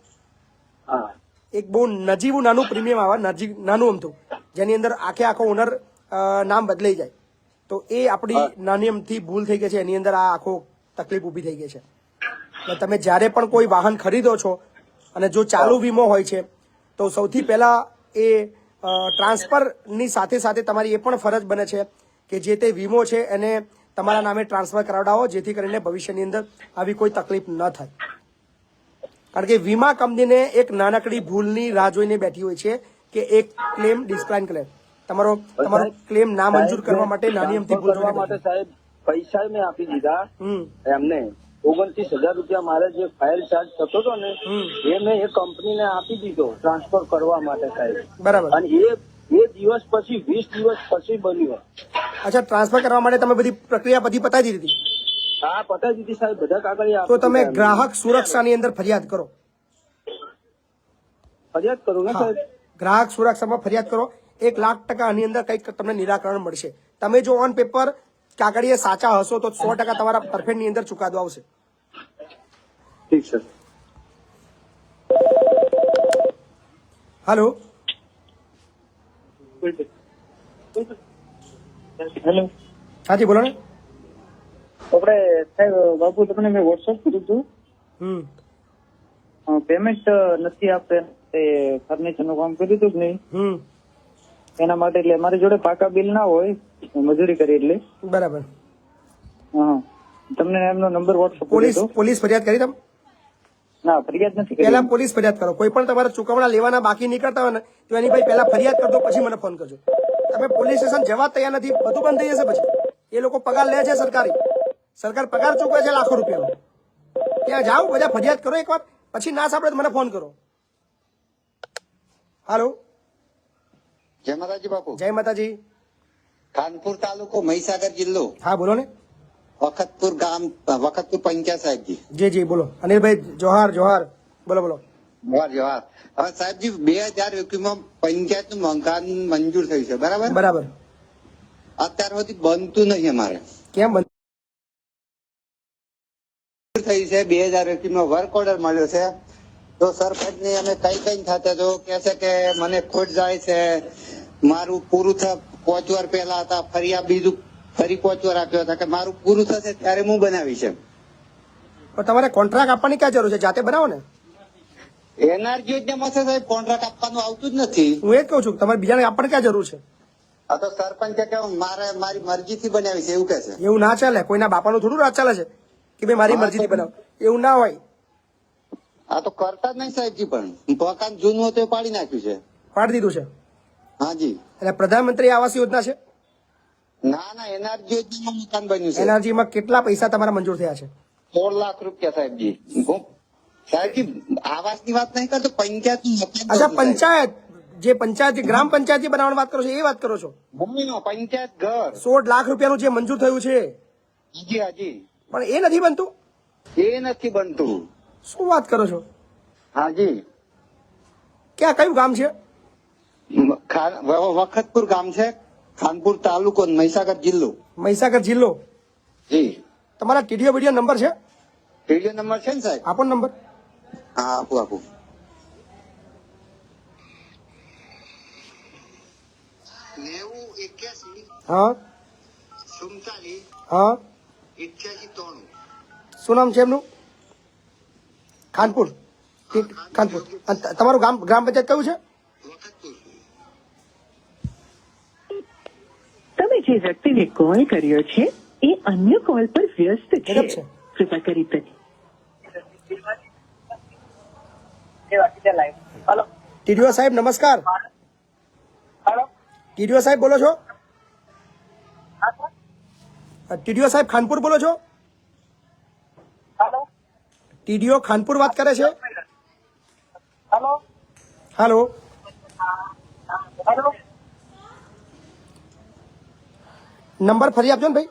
B: હા,
A: એક બહુ નજીવું નાનું પ્રીમિયમ આવે, નાનું અમથું, જેની અંદર આખો ઓનર નામ બદલાઈ જાય. તો એ આપણી નાની અમથી ભૂલ થઈ ગઈ છે, એની અંદર આ આખો તકલીફ ઊભી થઈ ગઈ છે. એટલે તમે જ્યારે પણ કોઈ વાહન ખરીદો છો અને જો ચાલુ વીમો હોય છે તો સૌથી પહેલા એ ટ્રાન્સફરની સાથે સાથે તમારી એ પણ ફરજ બને છે કે જે તે વીમો છે એને તમારા નામે ટ્રાન્સફર કરાવડાવો, જેથી કરીને ભવિષ્યની અંદર આવી કોઈ તકલીફ ન થાય. કારણ કે વીમા કંપનીને એક નાનકડી ભૂલની રાહ જોઈને બેઠી હોય છે કે એક ક્લેમ ડિસ્ક્લાઇન કરે. તમારો ક્લેમ ના મંજૂર કરવા માટે નાની અમથી ભૂલ
B: કરવા માટે સાહેબ પૈસા મેં આપી દીધા એમને. 29,000 રૂપિયા મારે જે ફાઇલ ચાર્જ થતો હતો ને એ મેં એ કંપનીને આપી દીધો ટ્રાન્સફર કરવા માટે સાહેબ.
A: બરાબર.
B: અને એ દિવસ પછી 20 દિવસ પછી બન્યું.
A: અચ્છા, ટ્રાન્સફર કરવા માટે તમે બધી પ્રક્રિયા બધી પતાવી દીધી?
B: હા, પતાવી દીધી સાહેબ, બધા કાગળિયા.
A: તો તમે ગ્રાહક સુરક્ષાની અંદર ફરિયાદ કરો.
B: ફરિયાદ કરું ને સાહેબ?
A: ગ્રાહક સુરક્ષામાં ફરિયાદ કરો. 1,00,000% આની અંદર કંઈક તમને નિરાકરણ મળશે. તમે જો ઓન પેપર કાગળિયા સાચા હશો તો 100% તમારા પરફેક્ટ ની અંદર ચુકાદો આવશે.
B: ઠીક છે.
A: હેલો.
B: હેલો.
A: હાજી, બોલો ને.
B: આપણે સાહેબ બાપુ તમને મેં વોટ્સઅપ કર્યું હતું. પેમેન્ટ નથી આપે તે ફર્નિચર નું કામ કર્યું હતું કે નહીં એના માટે. એટલે મારી જોડે પાકા બિલ ના હોય, મજૂરી કરી એટલે.
A: બરાબર.
B: હા, તમને એમનો નંબર વોટ્સઅપ
A: પોલીસ ફરિયાદ કરી તમે?
B: ના, ફરિયાદ નથી કરી.
A: પહેલા પોલીસ ફરિયાદ કરો. કોઈ પણ તમારા ચુકવણા લેવાના બાકી નીકળતા હોય ને તો એની ભાઈ પહેલા ફરિયાદ કરજો, પછી મને ફોન કરજો. તમે પોલીસ સ્ટેશન જવા તૈયાર નથી, બધું બંધ થઈ જશે. પછી એ લોકો પગાર લે છે સરકારી, સરકાર પગાર ચૂકવે છે લાખો રૂપિયાનો. ત્યાં જાઓ, બધા ફરિયાદ કરો એકવાર, પછી ના સાંભળે તો મને ફોન કરો. હાલો.
I: જય માતાજી બાપુ.
A: જય માતાજી.
I: ખાનપુર તાલુકો, મહીસાગર જિલ્લો.
A: હા, બોલો ને.
I: વખતપુર ગામ, વખતપુર પંચાયત સાહેબજી.
A: જી બોલો. અનિલભાઈ જોહાર. બોલો.
I: જોહાર. હવે સાહેબજી 2021 પંચાયત નું મકાન મંજૂર થયું છે, બરાબર. અત્યાર સુધી બનતું નહીં અમારે.
A: કેમ બંધ
I: થયું છે? 2021 વર્ક ઓર્ડર મળ્યો છે તો સરપંચ ને અમે કઈ થતા તો કે છે કે મને ખોટ જાય છે, મારું પૂરું 5 વાર પહેલા હતા, ફરી 5 વાર આપ્યો હતા કે મારું પૂરું થશે ત્યારે હું બનાવી છે.
A: પણ તમારે કોન્ટ્રાક્ટ આપવાની ક્યાં જરૂર છે? જાતે બનાવો ને.
I: એનઆરજી યોજનામાં છે સાહેબ, કોન્ટ્રાક્ટ આપવાનું આવતું જ નથી.
A: હું એ જ કહું છું, તમારે બીજાને આપવાની ક્યાં જરૂર છે?
I: આ તો સરપંચ કે મારી મરજીથી બનાવી છે એવું કે છે.
A: એવું ના ચાલે. કોઈના બાપાનું થોડું રાજ ચાલે છે કે ભાઈ મારી મરજીથી બનાવ. એવું ના હોય.
I: આ તો કરતા જ નહીં સાહેબજી. પણ મકાન જૂનું હતું એ પાડી નાખ્યું છે.
A: પાડી દીધું છે?
I: હાજી.
A: એટલે પ્રધાનમંત્રી આવાસ યોજના છે?
I: ના, એનઆરજી યોજનામાં મકાન બન્યું છે.
A: એનઆરજી માં કેટલા પૈસા તમારા મંજૂર થયા છે?
I: 16 લાખ રૂપિયા સાહેબજી. સાહેબજી આવાસની વાત નહીં કરતો, પંચાયત.
A: અચ્છા, પંચાયત જે ગ્રામ પંચાયત જે બનાવવાની વાત કરો છો એ વાત કરો છો?
I: પંચાયત ઘર
A: 16 લાખ રૂપિયાનું જે મંજૂર થયું છે.
I: હાજી.
A: પણ એ નથી બનતું?
I: એ નથી બનતું.
A: શું વાત કરો છો?
I: હાજી.
A: ક્યાં, કયું ગામ છે?
I: વખતપુર ગામ છે, ખાનપુર તાલુકો ને મહીસાગર જિલ્લો.
A: મહીસાગર જિલ્લો.
I: જી.
A: તમારા ટીડીઓ વિડીયો નંબર છે?
I: રેડિયો નંબર છે ને સાહેબ?
A: આપો ને નંબર.
I: હા, આપું. 9081
A: હા
I: 47
A: હા
I: 88
A: શું નામ છે એમનું? ખાનપુર. ખાનપુર. અને તમારું ગ્રામ પંચાયત કયું છે?
G: તમે જે વ્યક્તિને કોલ કર્યો છે એ અન્ય કોલ પર વ્યસ્ત છે.
A: બરાબર છે.
G: કૃપા કરી
A: ટીડીઓ સાહેબ નમસ્કાર. ટીડીઓ સાહેબ બોલો છો? ટીડીઓ સાહેબ ખાનપુર બોલો છો? ટીડીઓ ખાનપુર વાત કરે છે? હાલો. નંબર ફરી આપજો ને ભાઈ.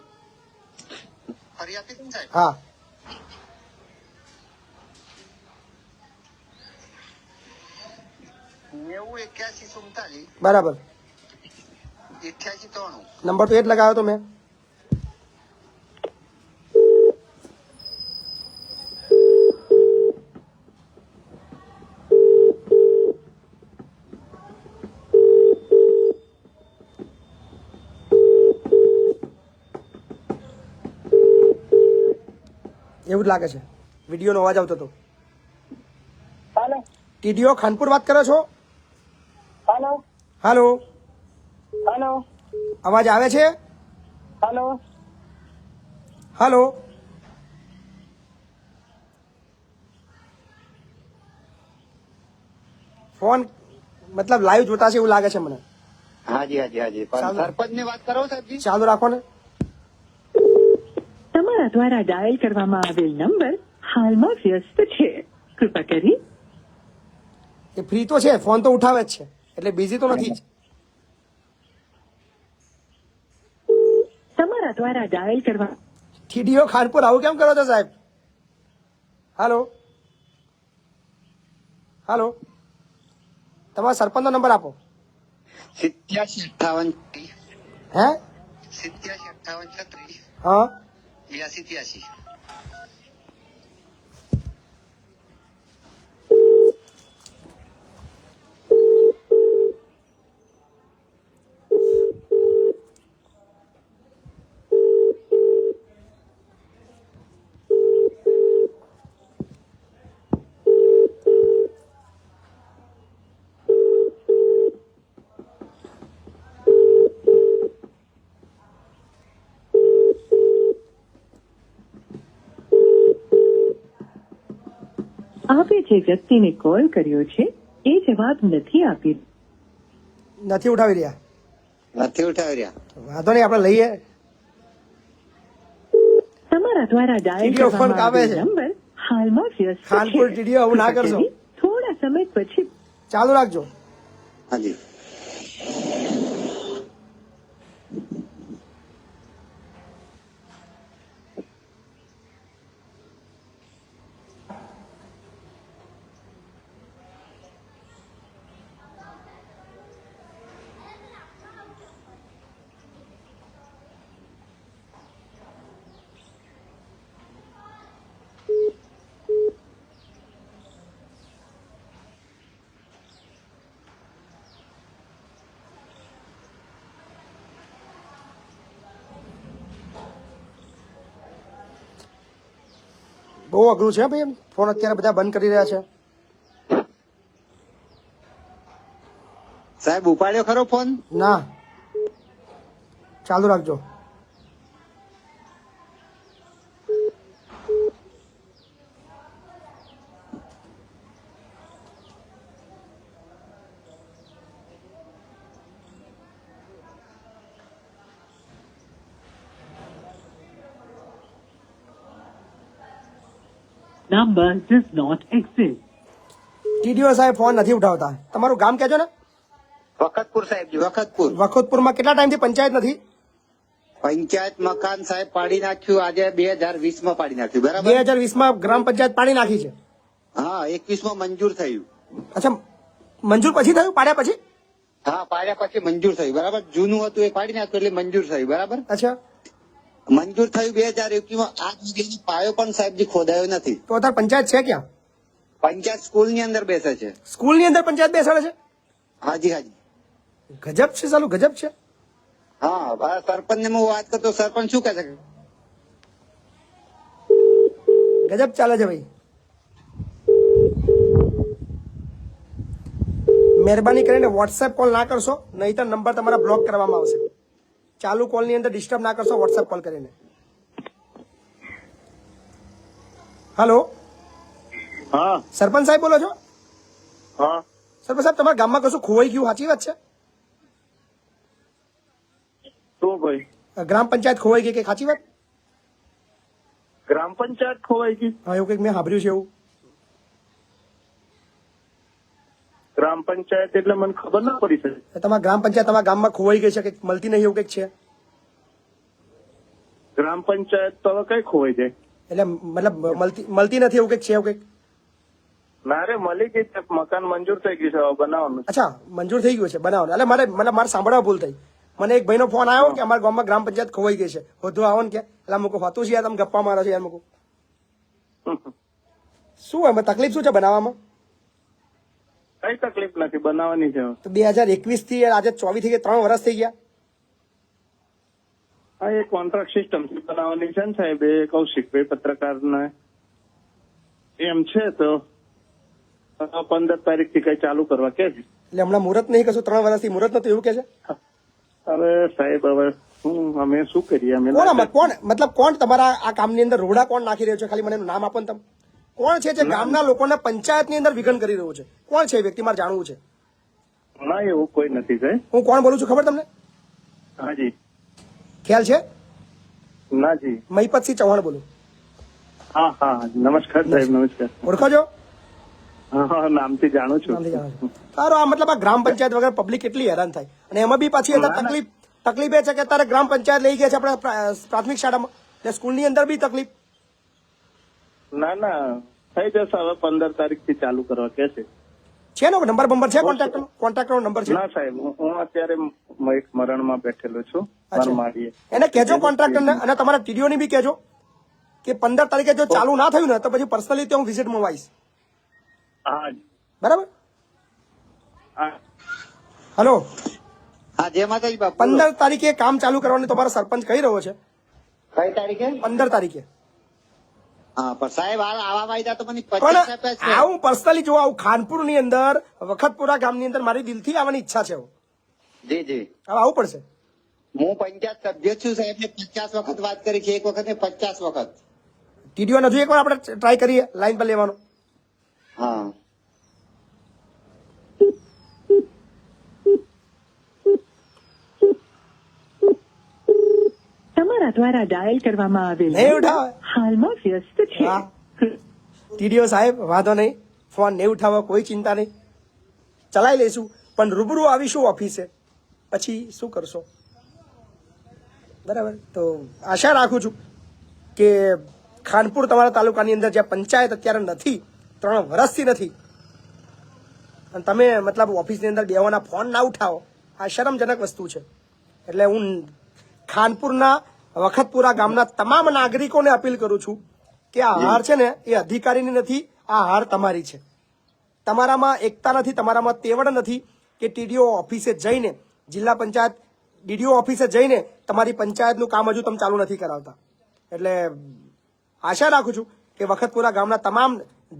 I: ફરી આપી દઉં સાહેબ?
A: હા.
I: 9081
A: બરાબર.
I: 87
A: નંબર તો એ જ લગાવ્યો તો મેં. એવું જ લાગે છે. વિડીયોનો અવાજ આવતો હતો. ટીડીઓ ખાનપુર વાત કરો છો? હાલો. અવાજ આવે છે? હાલો. ફોન મતલબ લાઈવ જોતા છે એવું લાગે છે મને.
I: હાજી. પણ સરપંચ ની વાત કરો સાહેબજી?
A: ચાલુ રાખો ને.
G: તમારા દ્વારા ડાયલ કરવામાં આવેલ નંબર હાલમાં વ્યસ્ત છે. કૃપા કરી
A: એ ફ્રી તો છે, ફોન તો ઉઠાવે જ છે, એટલે બિઝી તો નથી જ.
G: તમારા દ્વારા ડાયલ કરવા
A: ટીડીઓ ખાનપુર આવું કેમ કરો છો સાહેબ? હાલો. હાલો. તમારા સરપંચનો નંબર આપો.
I: 8758
A: હે?
I: 8758
A: હા.
I: 8283.
G: આપે જે વ્યક્તિને કોલ કર્યો છે એ જવાબ નથી આપી
A: નથી ઉઠાવી રહ્યા.
I: નથી ઉઠાવી રહ્યા.
A: વાંધો નહીં, આપણે લઈએ.
G: તમારા દ્વારા ડાયલ
A: ટીડીઓ ફોન
G: કરવામાં
A: કાપે
G: આવેલ
A: છે.
G: નંબર હાલમાં વ્યસ્ત છે.
A: ખાનપુર ટીડીઓ આવું ના
G: કૃપા
A: કરશો.
G: કરી થોડા સમય પછી
A: ચાલુ રાખજો.
I: હાજી.
A: બહુ અઘરું છે ભાઈ. ફોન અત્યારે બધા બંધ કરી રહ્યા છે.
I: સાહેબ ઉપાડ્યો ખરો ફોન?
A: ના, ચાલુ રાખજો.
G: number does not exist.
A: TDO સાહેબ ફોન નથી ઉઠાવતા. તમારું ગામ કહેજો ને?
I: વખતપુર સાહેબજી. વખતપુર.
A: વખતપુરમાં કેટલા ટાઈમથી પંચાયત નથી?
I: પંચાયત મકાન સાહેબ પાડી નાખ્યું. આજે 2020 માં પાડી નાખ્યું. બરાબર.
A: 2020માં ગ્રામ પંચાયત પાડી નાખી છે.
I: હા, 21 માં મંજૂર થયું.
A: અચ્છા, મંજૂર પછી થયું? પાડ્યા પછી?
I: હા, પાડ્યા પછી મંજૂર થયું, બરાબર. જૂનું હતું એ પાડી નાખ્યું એટલે મંજૂર થયું, બરાબર.
A: અચ્છા,
I: મંજૂર થયું 2021 માં. આજ સુધીનો પાયો પણ સાહેબજી ખોદાયો નથી.
A: તો અત્યારે પંચાયત છે ક્યાં?
I: પંચાયત સ્કૂલની અંદર બેસે છે.
A: સ્કૂલની અંદર પંચાયત બેસાડે છે?
I: હાજી હાજી.
A: ગજબ છે, સાલું ગજબ છે.
I: હા, સરપંચ ને હું વાત કરતો, સરપંચ શું કહે છે?
A: ગજબ ચાલે છે ભાઈ. મહેરબાની કરીને વોટ્સએપ કોલ ના કરશો, નહીતર નંબર તમારા બ્લોક કરવામાં આવશે. ચાલુ કોલની અંદર ડિસ્ટર્બ ના કરશો વોટ્સએપ કોલ કરીને. હેલો,
B: હા
A: સરપંચ સાહેબ બોલો છો?
B: હા
A: સરપંચ સાહેબ, તમારા ગામમાં કશું ખોવાઈ ગયું, સાચી વાત છે?
B: શું ભાઈ?
A: ગ્રામ પંચાયત ખોવાઈ ગઈ કે સાચી વાત?
B: ગ્રામ પંચાયત ખોવાઈ ગઈ?
A: હા, એવું કંઈક મેં સાંભળ્યું છે એવું.
B: ગ્રામ પંચાયત એટલે મને ખબર ના પડી છે.
A: તમારા ગ્રામ પંચાયત તમારા ગામમાં ખોવાઈ ગઈ છે કે મળતી નહીં એવું કંઈક છે?
B: ગ્રામ પંચાયત તો હવે કઈ ખોવાઈ જાય?
A: એટલે મતલબ મળતી નથી એવું કંઈક છે, એવું કંઈક?
B: ના રે, મળી ગઈ છે, મકાન મંજૂર થઈ ગયું છે, હવે બનાવવાનું છે.
A: અચ્છા, મંજૂર થઈ ગયું છે બનાવવાનું. એટલે મારે સાંભળવા ભૂલ થઈ. મને એક ભાઈનો ફોન આવ્યો કે અમારા ગામમાં ગ્રામ પંચાયત ખોવાઈ ગઈ છે, વધુ આવો ને કે. એટલે મૂકો હોતું છે યાર, તમે ગપ્પા મારો છો યાર મૂકો. શું એમાં તકલીફ શું છે બનાવવામાં?
B: કઈ તકલીફ નથી, બનાવવાની છે.
A: તો 2021 થી આજે 24 થઈ ગયા, 3 વર્ષ થઈ ગયા.
B: હા, એ કોન્ટ્રાક્ટ સિસ્ટમ થી બનાવવાની છે ને સાહેબ. એ કૌશિકભાઈ પત્રકારને એમ છે તો 15 તારીખ થી કઈ ચાલુ કરવા કે છે.
A: એટલે હમણાં મુહૂર્ત નહીં કશું, 3 વર્ષથી મુહૂર્ત નતું એવું કે છે?
B: અરે સાહેબ, હવે અમે શું કરીએ? અમે
A: કોણ તમારા આ કામની અંદર રોડા કોણ નાખી રહ્યો છે? ખાલી મને એનું નામ આપો ને તમે. કોણ છે જે ગામના લોકોને પંચાયતની અંદર વિઘન કરી રહ્યું છે? કોણ છે એ વ્યક્તિ? મારે જાણવું છે.
B: ના, એવું કોઈ નથી સાહેબ.
A: હું કોણ બોલું છું ખબર તમને?
B: હાજી.
A: ખ્યાલ છે?
B: ના જી.
A: મહિપતસિંહ ચૌહાણ બોલું.
B: હા હા, નમસ્કાર સાહેબ, નમસ્કાર.
A: ઓળખો છો?
B: હા, નામથી જાણું છું.
A: સારું. આ મતલબ આ ગ્રામ પંચાયત વગર પબ્લિક કેટલી હેરાન થાય. અને એમાં બી પાછી તકલીફ એ છે કે અત્યારે ગ્રામ પંચાયત લઈ ગયા છે આપણે પ્રાથમિક શાળામાં, એટલે સ્કૂલની અંદર બી તકલીફ.
B: ના ના, થઈ જશે હવે. 15 તારીખ થી ચાલુ કરવા કે છે.
A: છે ને નંબર છે કોન્ટ્રાક્ટરનો નંબર છે?
B: ના સાહેબ, હું અત્યારે એક મરણમાં બેઠેલો છું.
A: એને કહેજો કોન્ટ્રાક્ટરને, અને તમારા ટીડીઓને બી કહેજો કે 15 તારીખે જો ચાલુ ના થયું ને તો પછી પર્સનલી હું વિઝિટમાં આવીશ.
B: હા,
A: બરાબર. હેલો.
I: હા, જય માતાજી બાપુ.
A: 15 તારીખે કામ ચાલુ કરવાનું તમારો સરપંચ કહી રહ્યો છે.
I: કઈ તારીખે?
A: 15 તારીખે.
I: હા, પણ સાહેબ આવા વાયદા તો મને 50
A: પણ
I: આપ્યા છે.
A: હું પર્સનલી જો આવું ખાનપુર ની અંદર વખતપુરા ગામની અંદર મારી દિલથી આવવાની ઈચ્છા છે.
I: જી જી,
A: હવે આવવું પડશે.
I: હું પંચાયત સભ્ય છું સાહેબ ને 50 વખત વાત કરી છે, એક વખત ને 50 વખત.
A: ટીડીઓ હજુ એકવાર આપણે ટ્રાય કરીએ લાઈન પર લેવાનો.
I: હા,
G: તમારા દ્વારા ડાયલ કરવામાં આવેલ
A: નહીં ઉઠાવે.
G: હાલમાં વ્યસ્ત છે.
A: હા, ટીડીઓ સાહેબ વાંધો નહીં, ફોન નહીં ઉઠાવો, કોઈ ચિંતા નહીં, ચલાવી લઈશું. પણ રૂબરૂ આવીશું ઓફિસે, પછી શું કરશો? બરાબર. તો આશા રાખું છું કે ખાનપુર તમારા તાલુકાની અંદર જ્યાં પંચાયત અત્યારે નથી, 3 વર્ષથી નથી, અને તમે મતલબ ઓફિસની અંદર બેવાના ફોન ના ઉઠાવો, આ શરમજનક વસ્તુ છે. એટલે હું ખાનપુરના વખતપુરા ગામના તમામ નાગરિકોને અપીલ કરું છું કે આ હાર છે ને એ અધિકારીની નથી, આ હાર તમારી છે. તમારામાં એકતા નથી, તમારામાં તેવડ નથી કે ટીડીઓ ઓફિસે જઈને, જિલ્લા પંચાયત ડીડીઓ ઓફિસે જઈને તમારી પંચાયતનું કામ હજુ તમે ચાલુ નથી કરાવતા. એટલે આશા રાખું છું કે વખતપુરા ગામના તમામ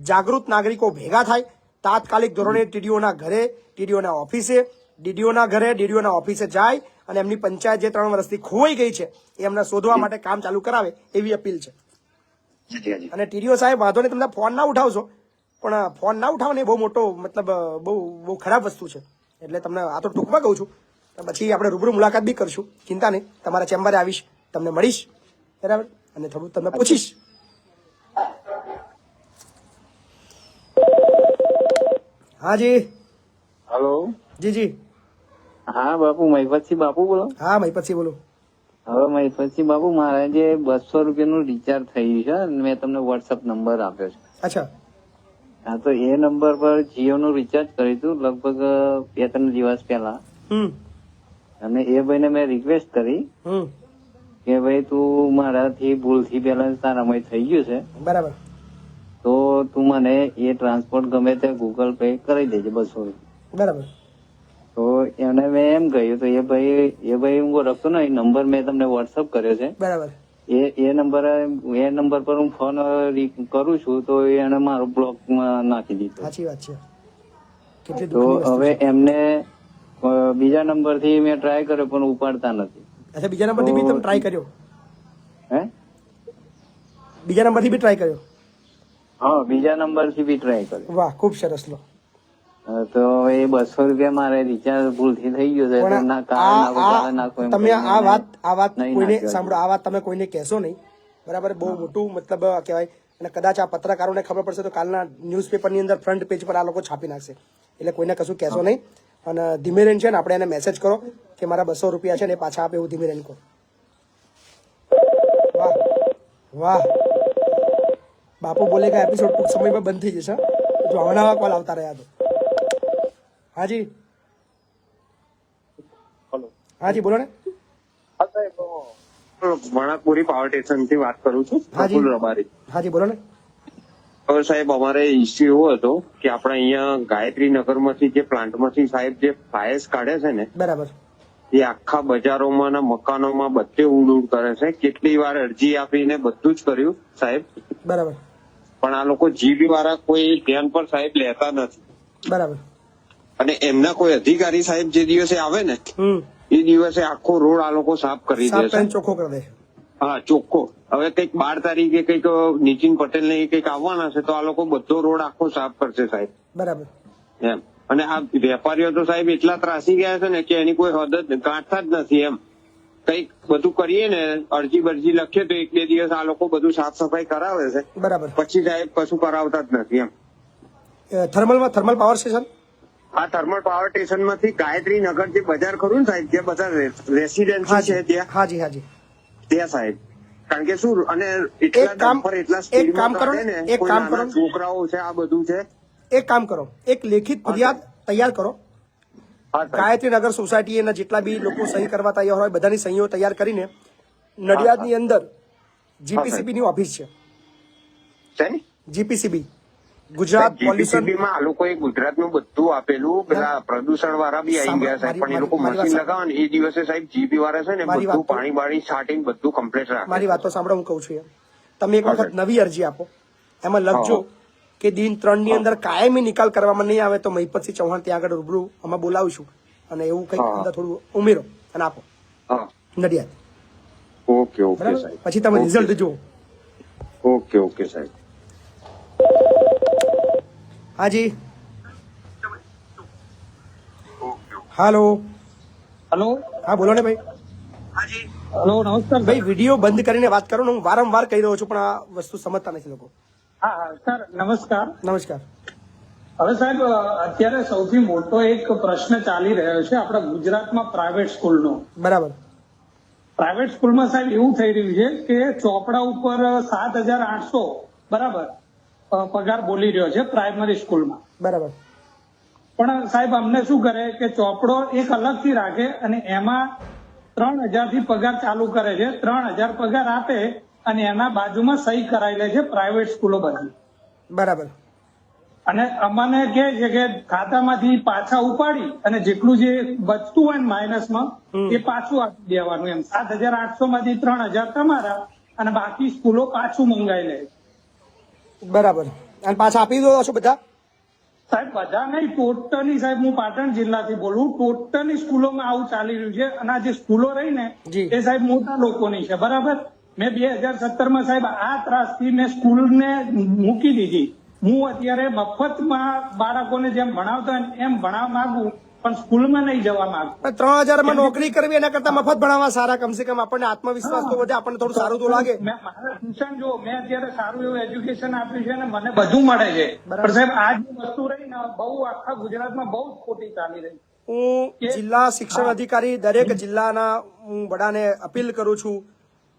A: જાગૃત નાગરિકો ભેગા થાય, તાત્કાલિક ધોરણે ટીડીઓના ઘરે, ટીડીઓના ઓફિસે, ડીડીઓના ઓફિસે જાય અને એમની પંચાયત જે 3 વર્ષથી ખોવાઈ ગઈ છે એ એમને શોધવા માટે કામ ચાલુ કરાવે એવી અપીલ છે. અને ટીડીઓ સાહેબ વાંધો નહીં, તમને ફોન ના ઉઠાવશો, પણ ફોન ના ઉઠાવવાની બહુ મોટો મતલબ બહુ ખરાબ વસ્તુ છે. એટલે તમને આ તો ટૂંકમાં કહું છું, પછી આપણે રૂબરૂ મુલાકાત બી કરશું, ચિંતા નહીં. તમારા ચેમ્બરે આવીશ, તમને મળીશ, બરાબર, અને થોડું તમને પૂછીશ. હા જી.
B: હેલો.
A: જી જી.
H: હા બાપુ, મહિપતસિંહ બાપુ બોલો.
A: હા, મહિપતસિંહ બોલું.
H: હવે મહિપતસિંહ બાપુ, મારે જે 200 રૂપિયાનું રિચાર્જ થયું છે, મેં તમને વોટ્સઅપ નંબર આપ્યો છે.
A: અચ્છા.
H: હા, તો એ નંબર પર જીઓ નું રિચાર્જ કર્યું હતું લગભગ 2-3 દિવસ પહેલા.
J: અને એ ભાઈને મેં રિક્વેસ્ટ કરી કે ભાઈ તું મારાથી ભૂલથી બેલેન્સ તારામાં થઈ ગયું છે,
A: બરાબર,
J: તો તું મને એ ટ્રાન્સપોર્ટ ગમે તે ગૂગલ પે કરી દેજે 200 રૂપિયા.
A: બરાબર.
J: તો એને મેં એમ કહ્યું તો એ ભાઈ હું રખતો ને નંબર મેં તમને વોટ્સઅપ કર્યો છે.
A: બરાબર.
J: એ નંબર પર હું ફોન કરું છું તો એને મારો બ્લોક નાખી દીધો.
A: સાચી વાત છે. કેટલી
J: તો
A: દુઃખની વસ્તુ
J: હવે
A: છે.
J: એમને બીજા નંબર થી મેં ટ્રાય કર્યો પણ ઉપાડતા નથી.
A: અચ્છા, બીજા નંબરથી બી તમે ટ્રાય કર્યો?
J: હે,
A: બીજા નંબરથી બી ટ્રાય કર્યો?
J: હા, બીજા નંબર થી બી ટ્રાય કર્યો.
A: વાહ, ખૂબ સરસ. લો,
J: તો એ 200 રૂપિયા મારે રિચાર્જ ભૂલથી થઈ ગયો છે.
A: પણ
J: ના કારણ નાખો એમ
A: તમે આ વાત
J: નહીં
A: કોઈને
J: નાખ્યો.
A: સાંભળો, આ વાત તમે કોઈને કહેશો નહીં, બરાબર? બહુ મોટું મતલબ કહેવાય. અને કદાચ આ પત્રકારોને ખબર પડશે તો કાલના ન્યૂઝપેપરની અંદર ફ્રન્ટ પેજ પર આ લોકો છાપી નાખશે. એટલે કોઈને કશું કહેશો નહીં. અને ધીમેરેન છે ને, આપણે એને મેસેજ કરો કે મારા 200 રૂપિયા છે ને એ પાછા આપે, એવું ધીમેરેન કહો. વાહ વાહ. બાપુ બોલેગા એપિસોડ ટૂંક સમયમાં બંધ થઈ જશે. જો હમણાં કોલ આવતા રહ્યા તો. હાજી હાજી, બોલો ને.
B: વણાકપુરી પાવર સ્ટેશન થી વાત કરું છું.
A: હાજી.
B: પ્રફુલ્લ રબારી.
A: હાજી, બોલો ને.
B: હવે સાહેબ અમારે ઇસ્યુ એવો હતો કે આપણે અહીંયા ગાયત્રી નગરમાંથી જે પ્લાન્ટમાંથી સાહેબ જે ફાયર્સ કાઢે છે ને,
A: બરાબર,
B: એ આખા બજારોમાં ના મકાનોમાં બધે ઉડ ઉડ કરે છે. કેટલી વાર અરજી આપીને બધું જ કર્યું સાહેબ,
A: બરાબર,
B: પણ આ લોકો જીબી વાળા કોઈ ધ્યાન પર સાહેબ લેતા નથી.
A: બરાબર.
B: અને એમના કોઈ અધિકારી સાહેબ જે દિવસે આવે ને એ દિવસે આખો રોડ આ લોકો સાફ કરી દે
A: સાફ
B: છે.
A: પેન ચોખ્ખો કરી દે.
B: હા, ચોખ્ખો. હવે કંઈક 12 તારીખે કંઈક નીતિન પટેલ ને કંઈક આવવાના છે તો આ લોકો બધો રોડ આખો સાફ કરશે સાહેબ.
A: બરાબર.
B: એમ. અને આ વેપારીઓ તો સાહેબ એટલા ત્રાસી ગયા છે ને કે એની કોઈ હદ ગાંઠતા જ નથી. એમ કંઈક બધું કરીએ ને, અરજી બરજી લખીએ તો 1-2 દિવસ આ લોકો બધું સાફ સફાઈ કરાવે છે,
A: બરાબર.
B: પછી સાહેબ કશું કરાવતા જ નથી. એમ.
A: થર્મલ પાવર સ્ટેશન,
B: આ થર્મલ પાવર સ્ટેશન માંથી ગાયત્રી નગર જે બજાર ખરું ને સાહેબ, ત્યાં બધા રેસિડેન્સી છે ત્યાં,
A: હાજી હાજી,
B: ત્યાં સાહેબ. કારણ કે શું, અને એટલા ડમ્પર એટલા સ્પીડમાં કાઢે ને, કોઈ નાના છોકરાઓ છે, આ બધું છે.
A: એક કામ કરો, એક લેખિત ફરિયાદ તૈયાર કરો. ગાયત્રી નગર સોસાયટીના જેટલા બી લોકો સહી કરવા તૈયાર હોય બધાની સહીઓ તૈયાર કરીને નડિયાદની અંદર જીપીસીબી ની ઓફિસ છે, જીપીસીબી ગુજરાત પોલ્યુશન
B: માં આ લોકોએ ગુજરાતનું બધું આપેલું, પેલા પ્રદૂષણ વાળા બી આવી ગયા સાહેબ, પણ એ લોકો મશીન લગાવે ને એ દિવસે સાહેબ જીપી વાળા છે ને બધું પાણી બાણી છાંટીને બધું કમ્પ્લીટ રાખે.
A: મારી વાત તો સાંભળો, હું કહું છું એમ, તમે એક વખત નવી અરજી આપો, એમાં લખજો કે દિન 3 ની અંદર કાયમી નિકાલ કરવામાં નહીં આવે તો મહિપતસિંહ ચૌહાણ ત્યાં આગળ રૂબરૂ અમે બોલાવીશું, અને એવું કંઈક અંદર થોડું ઉમેરો અને આપો નડિયાદ.
B: ઓકે ઓકે
A: બરાબર,
B: સાહેબ.
A: પછી તમે રિઝલ્ટ જુઓ.
B: ઓકે ઓકે સાહેબ.
A: હાજી, હાલો.
K: હેલો,
A: હા બોલો ને ભાઈ.
K: હેલો, નમસ્કાર
A: ભાઈ, વિડીયો બંધ કરીને વાત કરો ને. હું વારંવાર કહી રહ્યો છું પણ આ વસ્તુ સમજતા નથી લોકો.
K: હા હા સર, નમસ્કાર.
A: નમસ્કાર.
K: હવે સાહેબ, અત્યારે સૌથી મોટો એક પ્રશ્ન ચાલી રહ્યો છે આપણા ગુજરાતમાં પ્રાઇવેટ સ્કૂલનો.
A: બરાબર.
K: પ્રાઇવેટ સ્કૂલમાં સાહેબ એવું થઈ રહ્યું છે કે ચોપડા ઉપર 7,800 બરાબર પગાર બોલી રહ્યો છે પ્રાઇમરી સ્કૂલમાં.
A: બરાબર.
K: પણ સાહેબ અમને શું કરે કે ચોપડો એક અલગથી રાખે અને એમાં 3,000 થી પગાર ચાલુ કરે છે. 3,000 પગાર આપે અને એના બાજુમાં સહી કરાવી લે છે પ્રાઇવેટ સ્કૂલો બધી.
A: બરાબર.
K: અને અમને કહે છે કે ખાતામાંથી પાછા ઉપાડી અને જેટલું જે બચતું હોય ને માઇનસમાં એ પાછું આપી દેવાનું. એમ 7,800 માંથી 3,000 તમારા અને બાકી સ્કૂલો પાછું મંગાવી લે.
A: બરાબર. અને પાછા આપી દો છો બધા?
K: સાહેબ બધા નહીં, ટોટલી. સાહેબ હું પાટણ જિલ્લાથી બોલું. ટોટલી સ્કૂલોમાં આવું ચાલી રહ્યું છે. અને આ જે સ્કૂલો રહી ને એ સાહેબ મોટા લોકોની છે. બરાબર. મેં 2017માં સાહેબ આ ત્રાસથી મેં સ્કૂલને મૂકી દીધી. હું અત્યારે મફતમાં બાળકોને જેમ ભણાવતા એમ ભણાવવા માંગુ, પણ સ્કૂલમાં નહીં જવા માંગુ.
A: 3,000 માં નોકરી કરવી એના કરતા મફત ભણાવવા સારા. કમસે કમ આપણને આત્મવિશ્વાસ તો વધે, આપણને થોડું સારું તો લાગે.
K: મારા ટ્યુશન જો મેં અત્યારે સારું એવું એજ્યુકેશન આપ્યું છે અને મને બધું મળે છે, પણ સાહેબ આ જે વસ્તુ રહી ને બહુ આખા ગુજરાતમાં બહુ જ ખોટી ચાલી રહી.
A: હું જિલ્લા શિક્ષણ અધિકારી દરેક જિલ્લાના હું વડાને અપીલ કરું છું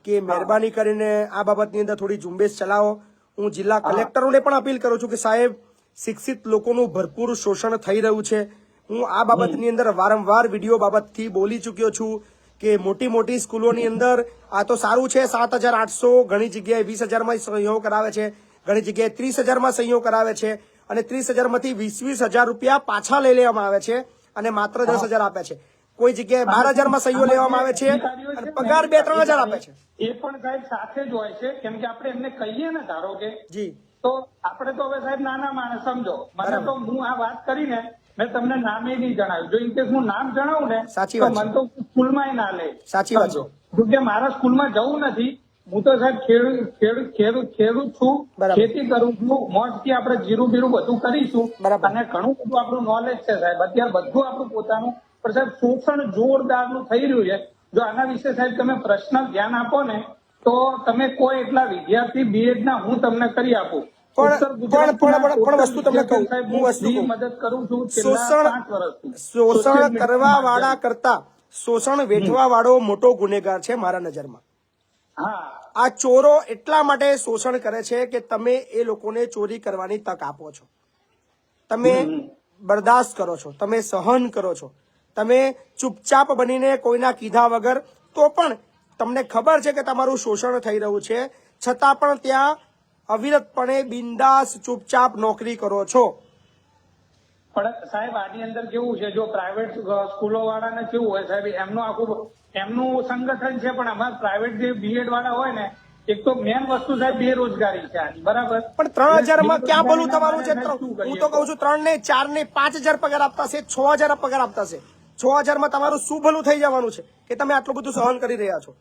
A: કે મહેરબાની કરીને આ બાબતની અંદર થોડી ઝુંબેશ ચલાવો. હું જિલ્લા કલેક્ટરોને પણ અપીલ કરું છું કે સાહેબ, શિક્ષિત લોકોનું ભરપૂર શોષણ થઈ રહ્યું છે. હું આ બાબતની અંદર વારંવાર વિડીયો બાબતથી બોલી ચુક્યો છું કે મોટી મોટી સ્કૂલોની અંદર આ તો સારું છે 7,800, ઘણી જગ્યાએ 20,000 સહીઓ કરાવે છે, ઘણી જગ્યાએ 30,000 સહીઓ કરાવે છે અને 30,000 માંથી 20,000 રૂપિયા પાછા લઈ લેવામાં આવે છે અને માત્ર 10,000 આપે છે. કોઈ જગ્યાએ 12,000 સહીઓ લેવામાં આવે છે અને પગાર 2-3,000 આપે છે.
K: એ પણ સાહેબ સાથે જ હોય છે, કેમ કે આપણે એમને કહીએ ને ધારો કે
A: જી
K: તો આપણે તો હવે સાહેબ નાના માણસ સમજો, મને તો હું આ વાત કરીને મેં તમને નામે નહીં જણાવ્યું. જો ઇનકેસ હું નામ જણાવું ને
A: સાચી
K: તો
A: વાત છે.
K: મને તો સ્કૂલમાં ના લે.
A: સાચી વાત છે.
K: જો કે મારા સ્કૂલમાં જવું નથી, હું તો સાહેબ ખેડૂત છું,
A: બરાબર.
K: ખેતી કરું છું, મોજથી આપણે જીરું બીરું બધું કરીશું
A: બરાબર.
K: અને ઘણું બધું આપણું નોલેજ છે સાહેબ, અત્યારે બધું આપણું પોતાનું. પણ સાહેબ શોષણ જોરદારનું થઈ રહ્યું છે. જો આના વિશે સાહેબ તમે પર્સનલ ધ્યાન આપો ને તો તમે કોઈ એટલા વિદ્યાર્થી બીએડ ના હું તમને કરી આપું.
A: પણ વસ્તુ તમને કહું, હું વસ્તુ કહું.
K: મદદ કરું છું છેલ્લા 5 વર્ષથી.
A: શોષણ કરવા વાળા કરતા શોષણ વેઠવા વાળો મોટો ગુનેગાર છે મારા નજરમાં.
K: હા,
A: આ ચોરો એટલા માટે શોષણ કરે છે કે તમે એ લોકોને ચોરી કરવાની તક આપો છો, તમે બરદાસ્ત કરો છો, તમે સહન કરો છો, તમે ચૂપચાપ બનીને કોઈના કીધા વગર, તો પણ તમને ખબર છે કે તમારું શોષણ થઈ રહ્યું છે છતાં પણ ત્યાં અવિરતપણે બિંદાસ ચૂપચાપ નોકરી કરો છો.
K: પણ સાહેબ આની અંદર કેવું છે, જો પ્રાઇવેટ સ્કૂલો વાળાને કેવું હોય સાહેબ, એમનું સંગઠન છે, પણ અમારા પ્રાઇવેટ જે બીએડ વાળા હોય ને, એક તો મેન વસ્તુ સાહેબ બેરોજગારી છે આની, બરાબર.
A: પણ 3,000 માં ક્યાં ભલું તમારું છે? હું તો કઉ છું 3 ને 4 ને 5,000 પગાર આપતા છે, 6,000 પગાર આપતા છે. 6,000 માં તમારું શું ભલું થઈ જવાનું છે કે તમે આટલું બધું સહન કરી રહ્યા છો?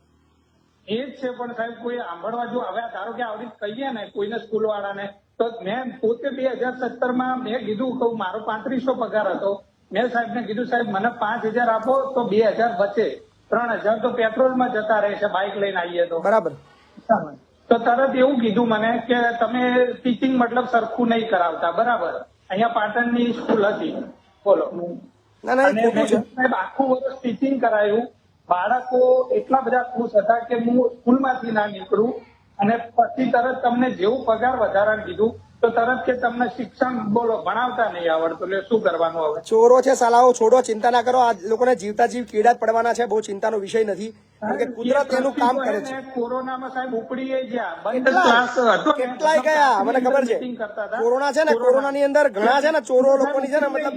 K: એ જ છે. પણ સાહેબ કોઈ સાંભળવા, જો હવે ધારો કે આવડી કહીએ ને કોઈને સ્કૂલ વાળાને, તો મેં પોતે 2017 માં મેં કીધું કે મારો 3500 પગાર હતો. મેં સાહેબને કીધું સાહેબ મને 5,000 આપો તો 2,000 બચે, 3,000 તો પેટ્રોલમાં જતા રહેશે બાઇક લઈને આવીએ તો.
A: બરાબર.
K: તો તરત એવું કીધું મને કે તમે ટીચિંગ મતલબ સરખું નહીં કરાવતા, બરાબર. અહીંયા પાટણની સ્કૂલ હતી, બોલો. અને મેં સાહેબ આખું વર્ષ ટીચિંગ કરાયું, બાળકો એટલા બધા ખુશ હતા કે હું સ્કૂલમાંથી ના નીકળું. અને પછી તરત તમને જેવું પગાર વધારાનું કીધું તો તરત કે તમને શિક્ષણ બોલો ભણાવતા નહીં આવડતું, એટલે શું કરવાનું હવે?
A: ચોરો છે સાલાઓ, છોડો, ચિંતા ના કરો. આ લોકોને જીવતા જીવ કીડા જ પડવાના છે, બહુ ચિંતાનો વિષય નથી. કારણ કે કુદરત એનું કામ કરે છે.
K: કોરોનામાં સાહેબ ઉપડી ગયા, બંધ ક્લાસ હતો,
A: કેટલાય ગયા, મને ખબર છે. કોરોના છે ને, કોરોનાની અંદર ઘણા છે ને ચોરો લોકોની છે ને, મતલબ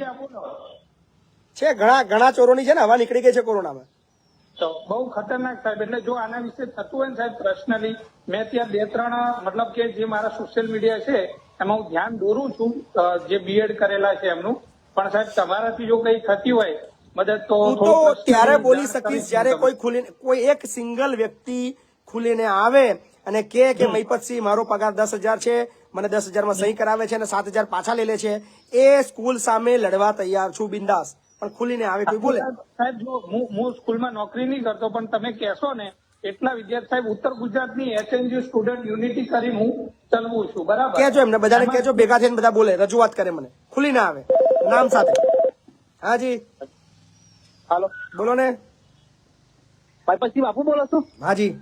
A: છે ઘણા ચોરોની છે ને હવા નીકળી ગઈ છે કોરોનામાં.
K: તો બહુ ખતરનાક સાહેબ. એટલે જો આના વિશે થતું હોય ને સાહેબ પર્સનલી, મેં ત્યાં 2-3 મતલબ કે જે મારા સોશિયલ મીડિયા છે એમાં હું ધ્યાન દોરું છું, જે બીએડ કરેલા છે એમનું. પણ સાહેબ તમારાથી જો કઈ થતી હોય મદદ તો
A: હું તો ત્યારે બોલી શકીશ જ્યારે કોઈ એક સિંગલ વ્યક્તિ ખુલીને આવે અને કે મહિપતસિંહ મારો પગાર 10,000 છે, મને 10,000 માં સહી કરાવે છે અને 7,000 પાછા લઈ લે છે, એ સ્કૂલ સામે લડવા તૈયાર છું બિંદાસ. પણ ખુલીને આવે કોઈ બોલે?
K: સાહેબ જો હું સ્કૂલમાં નોકરી નહીં કરતો, પણ તમે કહેશો ને એટલા વિદ્યાર્થી સાહેબ ઉત્તર ગુજરાતની HNG સ્ટુડન્ટ યુનિટી કરી હું ચલવું છું, બરાબર.
A: કેજો એમને બધાને, કેજો ભેગા થઈને બધા બોલે, રજૂઆત કરે, મને ખુલીને આવે નામ સાથે. હાજી
B: હાલો,
A: બોલો ને.
B: પછી બાપુ બોલો છો?
A: હાજી.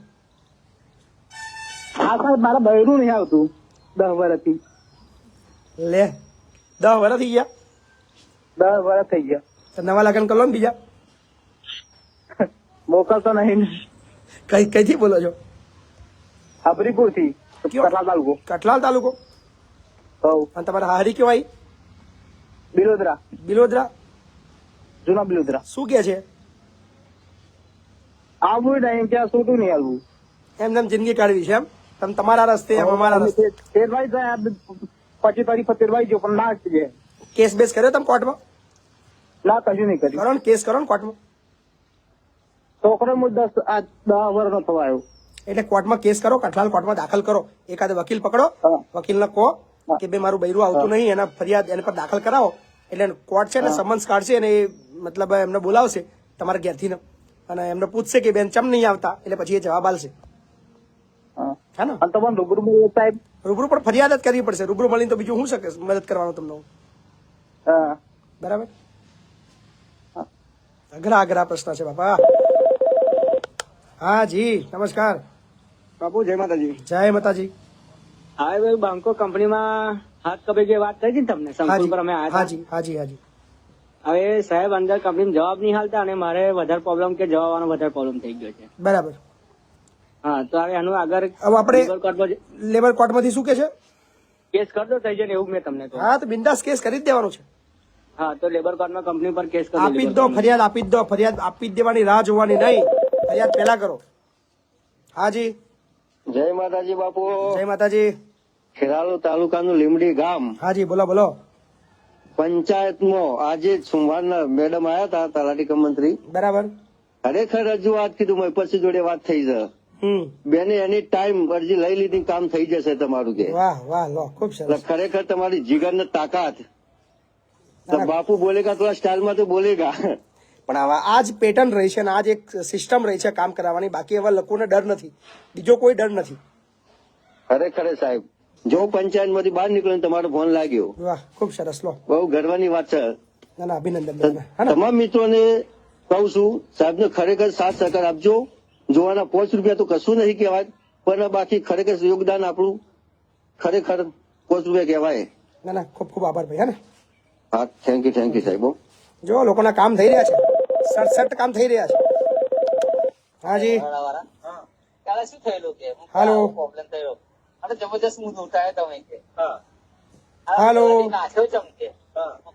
B: હા સાહેબ, મારા બૈરું નહીં આવતું 10 વર્ષથી.
A: લે 10 વર્ષ થઈ ગયા?
B: 10 વર્ષ થઈ ગયા.
A: તો નવા લગ્ન કરો ને બીજા.
B: મોકલતો નહીં.
A: કઈથી બોલો છો?
B: હબરીપુર થી, કટલાલ તાલુકો.
A: કટલાલ તાલુકો? અને તમારા હારી કેવાય?
B: બિલોદરા.
A: બિલોદરા,
B: જૂના બિલોદરા.
A: શું કે છે?
B: આવવું નહીં ત્યાં છૂટું નહીં આવવું,
A: એમ જિંદગી કાઢવી છે એમ? તમે તમારા રસ્તે, અમારા રસ્તે.
B: તેરવાઈ જાય પછી તારી 17 જો પણ ના છે.
A: કેસ બેસ કર્યો તમે કોર્ટમાં?
B: ના, કશું નહીં કર્યું.
A: કરો ને કેસ, કરો ને કોર્ટમાં.
B: છોકરો હું 10 વર્ષ નો થવાયો.
A: એટલે કોર્ટમાં કેસ કરો, કઠલાલ કોર્ટમાં દાખલ કરો. એકાદ વકીલ પકડો, વકીલને કહો કે બે મારું બૈરું આવતું નહીં, એના ફરિયાદ એના પર દાખલ કરાવો. એટલે કોર્ટ છે ને સમન્સ કાઢશે અને મતલબ એમને બોલાવશે તમારા ઘેરથી ને, અને એમને પૂછશે કે બેન ચમ નહીં આવતા, એટલે પછી એ જવાબ આલશે. હા ને?
B: રૂબરૂ સાહેબ,
A: રૂબરૂ પણ ફરિયાદ જ કરવી પડશે. રૂબરૂ મળીને તો બીજું શું શકે મદદ કરવાનું તમને? બરાબર. અઘરા પ્રશ્ન છે બાપા. હા જી, નમસ્કાર
B: બાપુ. જય માતાજી.
A: જય માતાજી.
L: હા ભાઈ, બાંકો કંપનીમાં હાથ કપે જે વાત કરી હતી ને તમને સંકુલ પર અમે આવ્યા હતા.
A: હાજી.
L: હવે સાહેબ અંદર કંપની જવાબ નહીં હાલતા અને મારે વધારે પ્રોબ્લેમ કે જવાબ આવવાનો વધારે પ્રોબ્લેમ થઈ ગયો છે.
A: બરાબર.
L: હા તો હવે આનું આગળ
A: હવે આપણે લેબર કોર્ટમાંથી શું કે છે
L: કેસ કરતો થઈ જાય ને એવું મેં તમને કહ્યું.
A: હા તો બિંદાસ કેસ કરી જ દેવાનો છે.
L: હા તો લેબર કોર્ટમાં કંપની પર કેસ
A: આપી જ દો, ફરિયાદ આપી જ દો. ફરિયાદ આપી જ દેવાની, રાહ જોવાની નહીં. ફરિયાદ પેલા કરો. હાજી.
B: જય માતાજી બાપુ.
A: જય માતાજી.
B: ખેરાલુ તાલુકાનું લીમડી ગામ.
A: હાજી બોલો બોલો.
B: પંચાયતમાં આજે સોમવારના મેડમ આયા હતા, તલાટી મંત્રી.
A: બરાબર.
B: ખરેખર રજૂઆત કીધું મેં પછી જોડે વાત થઈ છે. બેને એની ટાઈમ અરજી લઈ લીધી, કામ થઈ જશે તમારું કે.
A: વાહ વાહ, લો ખૂબ સરસ.
B: ખરેખર તમારી જીગર ને તાકાત. તો બાપુ બોલેગા થોડા સ્ટાઇલમાં તો બોલેગા.
A: પણ હવે આ જ પેટર્ન રહી છે અને આ જ એક સિસ્ટમ રહી છે કામ કરવાની. બાકી એવા લોકોને ડર નથી, બીજો કોઈ ડર નથી.
B: ખરેખર સાહેબ, જો પંચાયત માંથી બહાર નીકળ્યો તમારો ફોન લાગ્યો.
A: વાહ ખૂબ સરસ. લો
B: બહુ ગર્વની વાત છે.
A: ના ના, અભિનંદન.
B: તમામ મિત્રોને કહું છું, સાહેબ ને ખરેખર સાથ સહકાર આપજો. જોવાના 5 રૂપિયા તો કશું નહીં કહેવાય, પણ બાકી ખરેખર યોગદાન આપણું ખરેખર 5 રૂપિયા કહેવાય.
A: ના ના, ખૂબ ખૂબ આભાર ભાઈ. હે ને.
B: હા, થેન્ક યુ સાહેબ.
A: જો લોકોના કામ થઈ રહ્યા છે, સડસઠ કામ થઈ રહ્યા છે. હાજી.
M: શું થયેલું કે
A: હાલો.
M: પ્રોબ્લેમ થયો અને જબરદસ્ત હું ઉઠાયો તમે કે
A: હાલો.
M: નાખ્યો ચમકે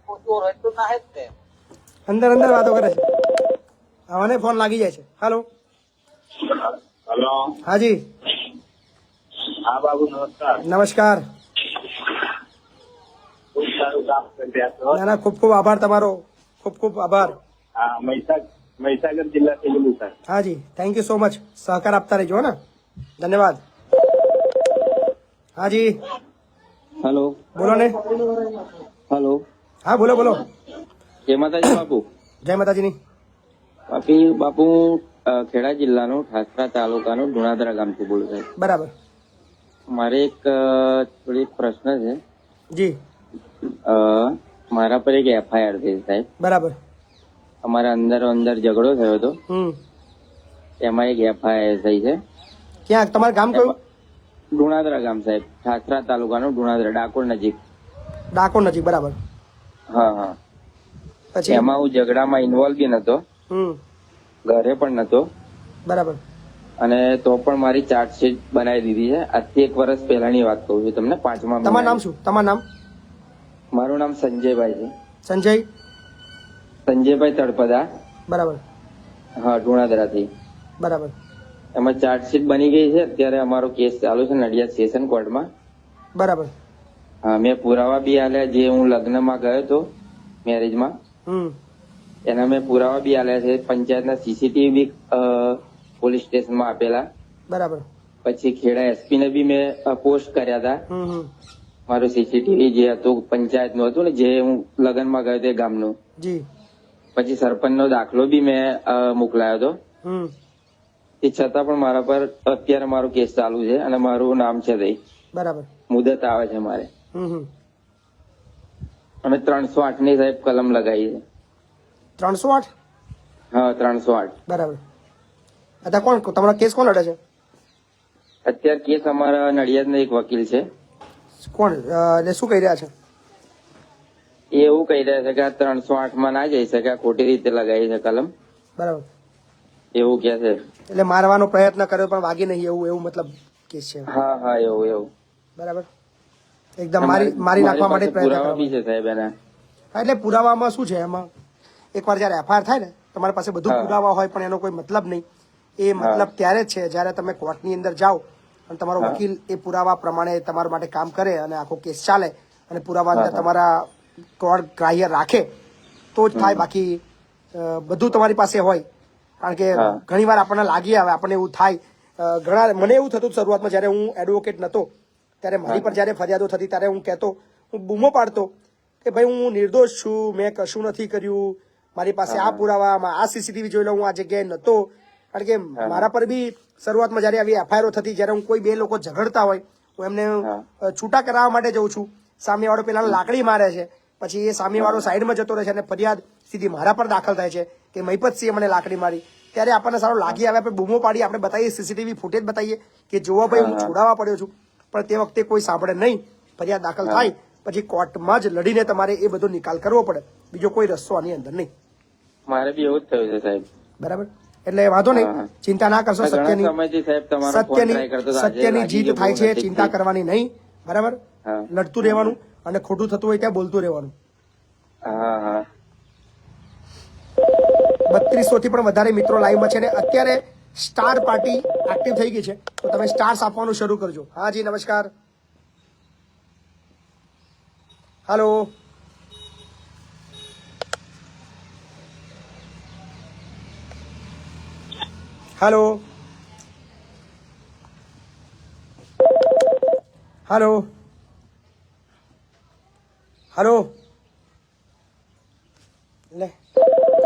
M: ખોટું રડતું ના જ ને
A: અંદર અંદર વાતો કરે છે. આવાને ફોન લાગી જાય છે. હાલો.
E: હલો.
A: હાજી.
E: હા બાબુ, નમસ્કાર.
A: નમસ્કાર.
E: ખૂબ સારું કામ કરી રહ્યા છો.
A: ના ના, ખૂબ ખૂબ આભાર તમારો. ખૂબ ખૂબ આભાર.
E: હા, મહીસાગર જિલ્લાથી બોલું સર.
A: હાજી, થેન્ક યુ સો મચ. સહકાર આપતા રહેજો ને. ધન્યવાદ. હાજી.
H: હેલો.
A: બોલો ને.
H: હેલો.
A: હા બોલો બોલો.
H: જય માતાજી બાપુ.
A: જય માતાજીની.
H: બાપુ ખેડા જિલ્લાનું ઠાસરા તાલુકાનું ધુણાદરા ગામથી બોલું છું.
A: બરાબર.
H: મારે એક થોડી પ્રશ્ન છે.
A: જી.
H: મારા પર એક એફઆઈઆર થઈ સાહેબ.
A: બરાબર.
H: અમારા અંદર ઝઘડો થયો હતો, એમાં એક એફઆઈઆર થઈ છે.
A: ક્યાં તમારું ગામ કયું?
H: ધુણાદરા ગામ સાહેબ, ઠાસરા તાલુકાનું ધુણાદરા, ડાકોર નજીક.
A: ડાકોર નજીક. બરાબર.
H: હા હા.
A: પછી
H: એમાં હું ઝઘડામાં ઇન્વોલ્વ બી નતો, ઘરે પણ નતો.
A: બરાબર.
H: અને તો પણ મારી ચાર્જશીટ બનાવી દીધી છે. આજથી 1 વર્ષ પહેલાની વાત કહું છું તમને. 5મા
A: તમારું નામ શું? તમારું નામ?
H: મારું નામ સંજયભાઈ છે. સંજયભાઈ તળપદા.
A: બરાબર.
H: હા, ધુણાદરાથી.
A: બરાબર.
H: એમાં ચાર્જશીટ બની ગઈ છે. અત્યારે અમારો કેસ ચાલુ છે નડિયાદ સેશન કોર્ટમાં.
A: બરાબર.
H: હા, મેં પુરાવા બી આલ્યા. જે હું લગ્નમાં ગયો હતો મેરેજમાં, એના મેં પુરાવા બી આલ્યા છે. પંચાયતના સીસીટીવી બી પોલીસ સ્ટેશનમાં આપેલા.
A: બરાબર.
H: પછી ખેડા એસપી ને બી મેં પોસ્ટ કર્યા હતા. મારું સીસીટીવી જે હતું પંચાયતનું હતું ને, જે હું લગ્નમાં ગયો તે ગામનું.
A: જી.
H: પછી સરપંચનો દાખલો બી મેં મોકલાયો હતો. એ છતાં પણ મારા પર અત્યારે મારો કેસ ચાલુ છે અને મારું નામ છે દઈ.
A: બરાબર.
H: મુદત આવે છે મારે. અમે 308 ની સાહેબ કલમ લગાવી છે.
A: 308?
H: હા, 308.
A: બરાબર. અત્યારે કોણ તમારો કેસ કોણ લડે છે?
H: અત્યારે કેસ અમારા નડિયાદના એક વકીલ છે.
A: કોણ એટલે શું કહી રહ્યા છે?
H: એ એવું કહી રહ્યા છે કે આ 308 માં ના જઈ શકે, આ ખોટી રીતે લગાવી છે કલમ.
A: બરાબર.
H: એવું કે છે.
A: એટલે મારવાનો પ્રયત્ન કર્યો પણ વાગી નહીં, એવું મતલબ કેસ છે.
H: હા હા, એવું.
A: બરાબર. એકદમ મારી નાખવા માટે
H: પુરાવા બી છે સાહેબ એના.
A: હા, એટલે પુરાવામાં શું છે, એમાં એકવાર જયારે એફઆઈઆર થાય ને, તમારી પાસે બધું પુરાવા હોય પણ એનો કોઈ મતલબ નહીં. એ મતલબ ત્યારે જ છે જયારે તમે કોર્ટની અંદર જાઓ અને તમારો વકીલ એ પુરાવા પ્રમાણે તમારા માટે કામ કરે અને આખો કેસ ચાલે અને પુરાવા અંદર તમારા કોર્ટ ગ્રાહ્ય રાખે તો જ થાય. બાકી બધું તમારી પાસે હોય, કારણ કે ઘણી વાર આપણને લાગી આવે, આપણને એવું થાય. મને એવું થતું શરૂઆતમાં જયારે હું એડવોકેટ નતો ત્યારે મારી પર જયારે ફરિયાદો થતી ત્યારે હું કહેતો, હું બૂમો પાડતો કે ભાઈ હું નિર્દોષ છું, મેં કશું નથી કર્યું, મારી પાસે આ પુરાવા, આ સીસીટીવી જોઈ લો, હું આ જગ્યાએ નતો. કારણ કે મારા પર બી શરૂઆતમાં જયારે આવી એફઆઈઆર થતી, જયારે હું કોઈ બે લોકો ઝઘડતા હોય, હું એમને છૂટા કરાવવા માટે જઉં છું, સામેવાળો પેલા લાકડી મારે છે, પછી એ સામેવાળો સાઈડમાં જતો રહે છે અને ફરિયાદ સીધી મારા પર દાખલ થાય છે કે મહિપતસિંહે મને લાકડી મારી. ત્યારે આપણને સારું લાગી આવે, આપણે બૂમો પાડીએ, આપણે બતાવીએ, સીસીટીવી ફૂટેજ બતાવીએ કે જોવા ભાઈ હું છોડાવવા પડ્યો છું. પણ તે વખતે કોઈ સાંભળે નહીં, ફરિયાદ દાખલ થાય પછી કોર્ટમાં જ લડીને તમારે એ બધો નિકાલ કરવો પડે. બીજો કોઈ રસ્તો આની અંદર નહીં.
H: મારે બી એવું જ થયું છે સાહેબ.
A: બરાબર, એટલે વાંધો નહીં, ચિંતા ના કરશો. સત્યની જીત થાય છે, ચિંતા કરવાની નહીં. બરાબર, લડતું રહેવાનું અને ખોટું થતું હોય ત્યાં બોલતું રહેવાનું. 3200 થી પણ વધારે મિત્રો લાઈવમાં છે ને અત્યારે સ્ટાર પાર્ટી એક્ટિવ થઈ ગઈ છે, તો તમે સ્ટાર્સ આપવાનું શરૂ કરજો. હા જી નમસ્કાર. હાલો, હાલો, હાલો, હાલો. લે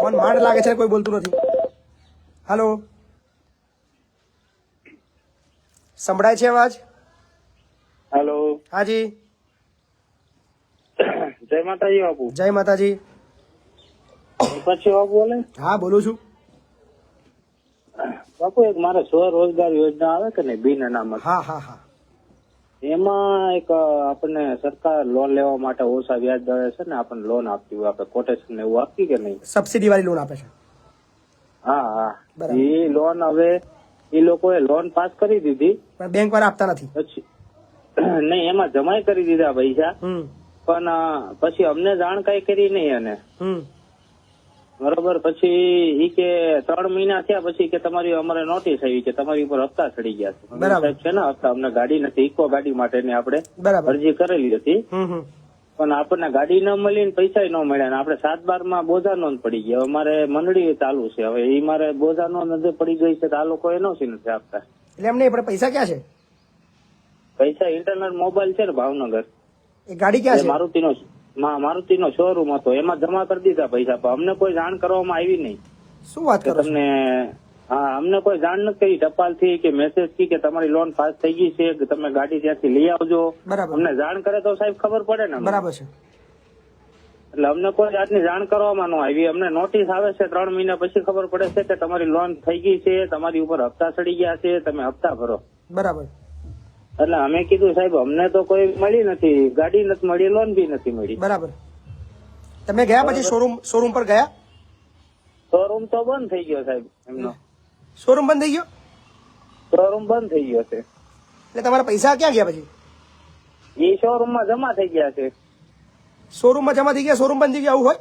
A: ફોન માંડ લાગે છે, કોઈ બોલતું નથી. હાલો, સંભળાય છે અવાજ?
N: હેલો.
A: હાજી.
N: જય માતાજી બાપુ.
A: જય માતાજી.
N: પછી બાપુ બોલે?
A: હા બોલું છું
N: બાપુ. એક મારે સ્વરોજગાર યોજના આવે કે નહીં, બિન અનામત.
A: હા હા હા.
N: એમાં એક આપણને સરકાર લોન લેવા માટે ઓછા વ્યાજ દરે છે ને આપણને લોન આપતી હોય, આપણે કોટેશન એવું આપતી કે નહીં?
A: સબસિડી વાળી લોન આપે છે.
N: હા હા. એ લોન હવે એ લોકોએ લોન પાસ કરી દીધી,
A: પણ બેંક વાળા આપતા નથી.
N: પછી નહીં, એમાં જમાઈ કરી દીધા પૈસા, પણ પછી અમને જાણ કઈ કરી નહીં. અને બરોબર, પછી ઈ કે 3 મહિના થયા પછી કે તમારી અમારે નોટિસ આવી કે તમારી ઉપર હપ્તા ચડી ગયા છે. સાહેબ છે ને હપ્તા, અમને ગાડી નથી, ઇકો ગાડી માટેની આપણે અરજી કરેલી હતી, પણ આપણને ગાડી ન મળી ને પૈસા ન મળ્યા ને આપણે 7/12 માં બોજા નોંધ પડી ગઈ. અમારે મંડળી ચાલુ છે, હવે એ મારે બોજા નોંધ પડી ગઈ છે તો આ લોકો એનઓસી નથી આપતા.
A: એટલે એમને આપણે પૈસા ક્યાં છે?
N: પૈસા ઇન્ટરનેટ મોબાઈલ છે ને ભાવનગર,
A: એ ગાડી ક્યાં છે?
N: મારુતિનો શોરૂમ હતો, એમાં જમા કરી દીધા પૈસા, પણ અમને કોઈ જાણ કરવામાં આવી નહીં.
A: શું વાત કરો
N: તમને? હા, અમને કોઈ જાણ નથી કરી, ટપાલ થી કે મેસેજ થી કે તમારી લોન પાસ થઈ ગઈ છે, કે તમે ગાડી ત્યાંથી લઈ આવજો. અમને જાણ કરે તો સાહેબ ખબર પડે ને.
A: બરાબર છે.
N: એટલે અમને કોઈ જાતની જાણ કરવામાં ન આવી. અમને નોટિસ આવે છે 3 મહિના પછી ખબર પડે છે કે તમારી લોન થઈ ગઈ છે, તમારી ઉપર હપ્તા ચડી ગયા છે, તમે હપ્તા ભરો.
A: બરાબર.
N: એટલે અમે કીધું સાહેબ અમને તો કોઈ મળી નથી, ગાડી નથી મળી, લોન બી નથી મળી.
A: બરાબર. તમે ગયા પછી શોરૂમ પર ગયા?
N: શોરૂમ તો બંધ થઈ ગયો સાહેબ. એમનો
A: શોરૂમ બંધ થઈ ગયો?
N: શોરૂમ બંધ થઈ ગયો છે.
A: એટલે તમારા પૈસા ક્યાં ગયા પછી?
N: એ શોરૂમ માં જમા થઈ ગયા છે.
A: શોરૂમ માં જમા થઈ ગયા, શોરૂમ બંધ થઈ ગયા, આવું હોય?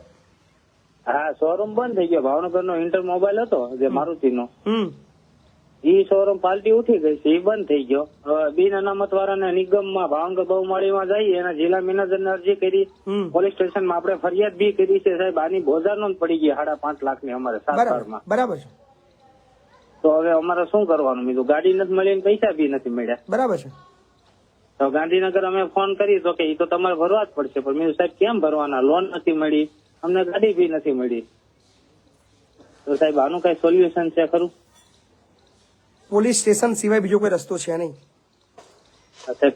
N: હા, શોરૂમ બંધ થઈ ગયો. ભાવનગર નો ઇન્ટર મોબાઈલ હતો જે મારુતિનો, ઈ શોરૂમ પાર્ટી ઉઠી ગઈ છે, એ બંધ થઈ ગયો. બિન અનામત વાળાને નિગમમાં ભાવનગર બહુમાળીમાં જઈએ અને જિલ્લા મેનેજરને અરજી કરી, પોલીસ સ્ટેશનમાં આપણે ફરિયાદ બી કરી છે સાહેબ. આની બોજા નોંધ પડી ગઈ 5.5 લાખની અમારે 7/12 માં.
A: બરાબર છે.
N: તો હવે અમારે શું કરવાનું? બીજું ગાડી નથી મળી ને પૈસા બી નથી મળ્યા.
A: બરાબર છે.
N: તો ગાંધીનગર અમે ફોન કરી તો કે એ તો તમારે ભરવા જ પડશે, પણ મેં સાહેબ કેમ ભરવાના? લોન નથી મળી, અમને ગાડી બી નથી મળી. તો સાહેબ આનું કઈ સોલ્યુશન છે ખરું?
A: પોલીસ સ્ટેશન સિવાય બીજો કોઈ રસ્તો છે નહીં.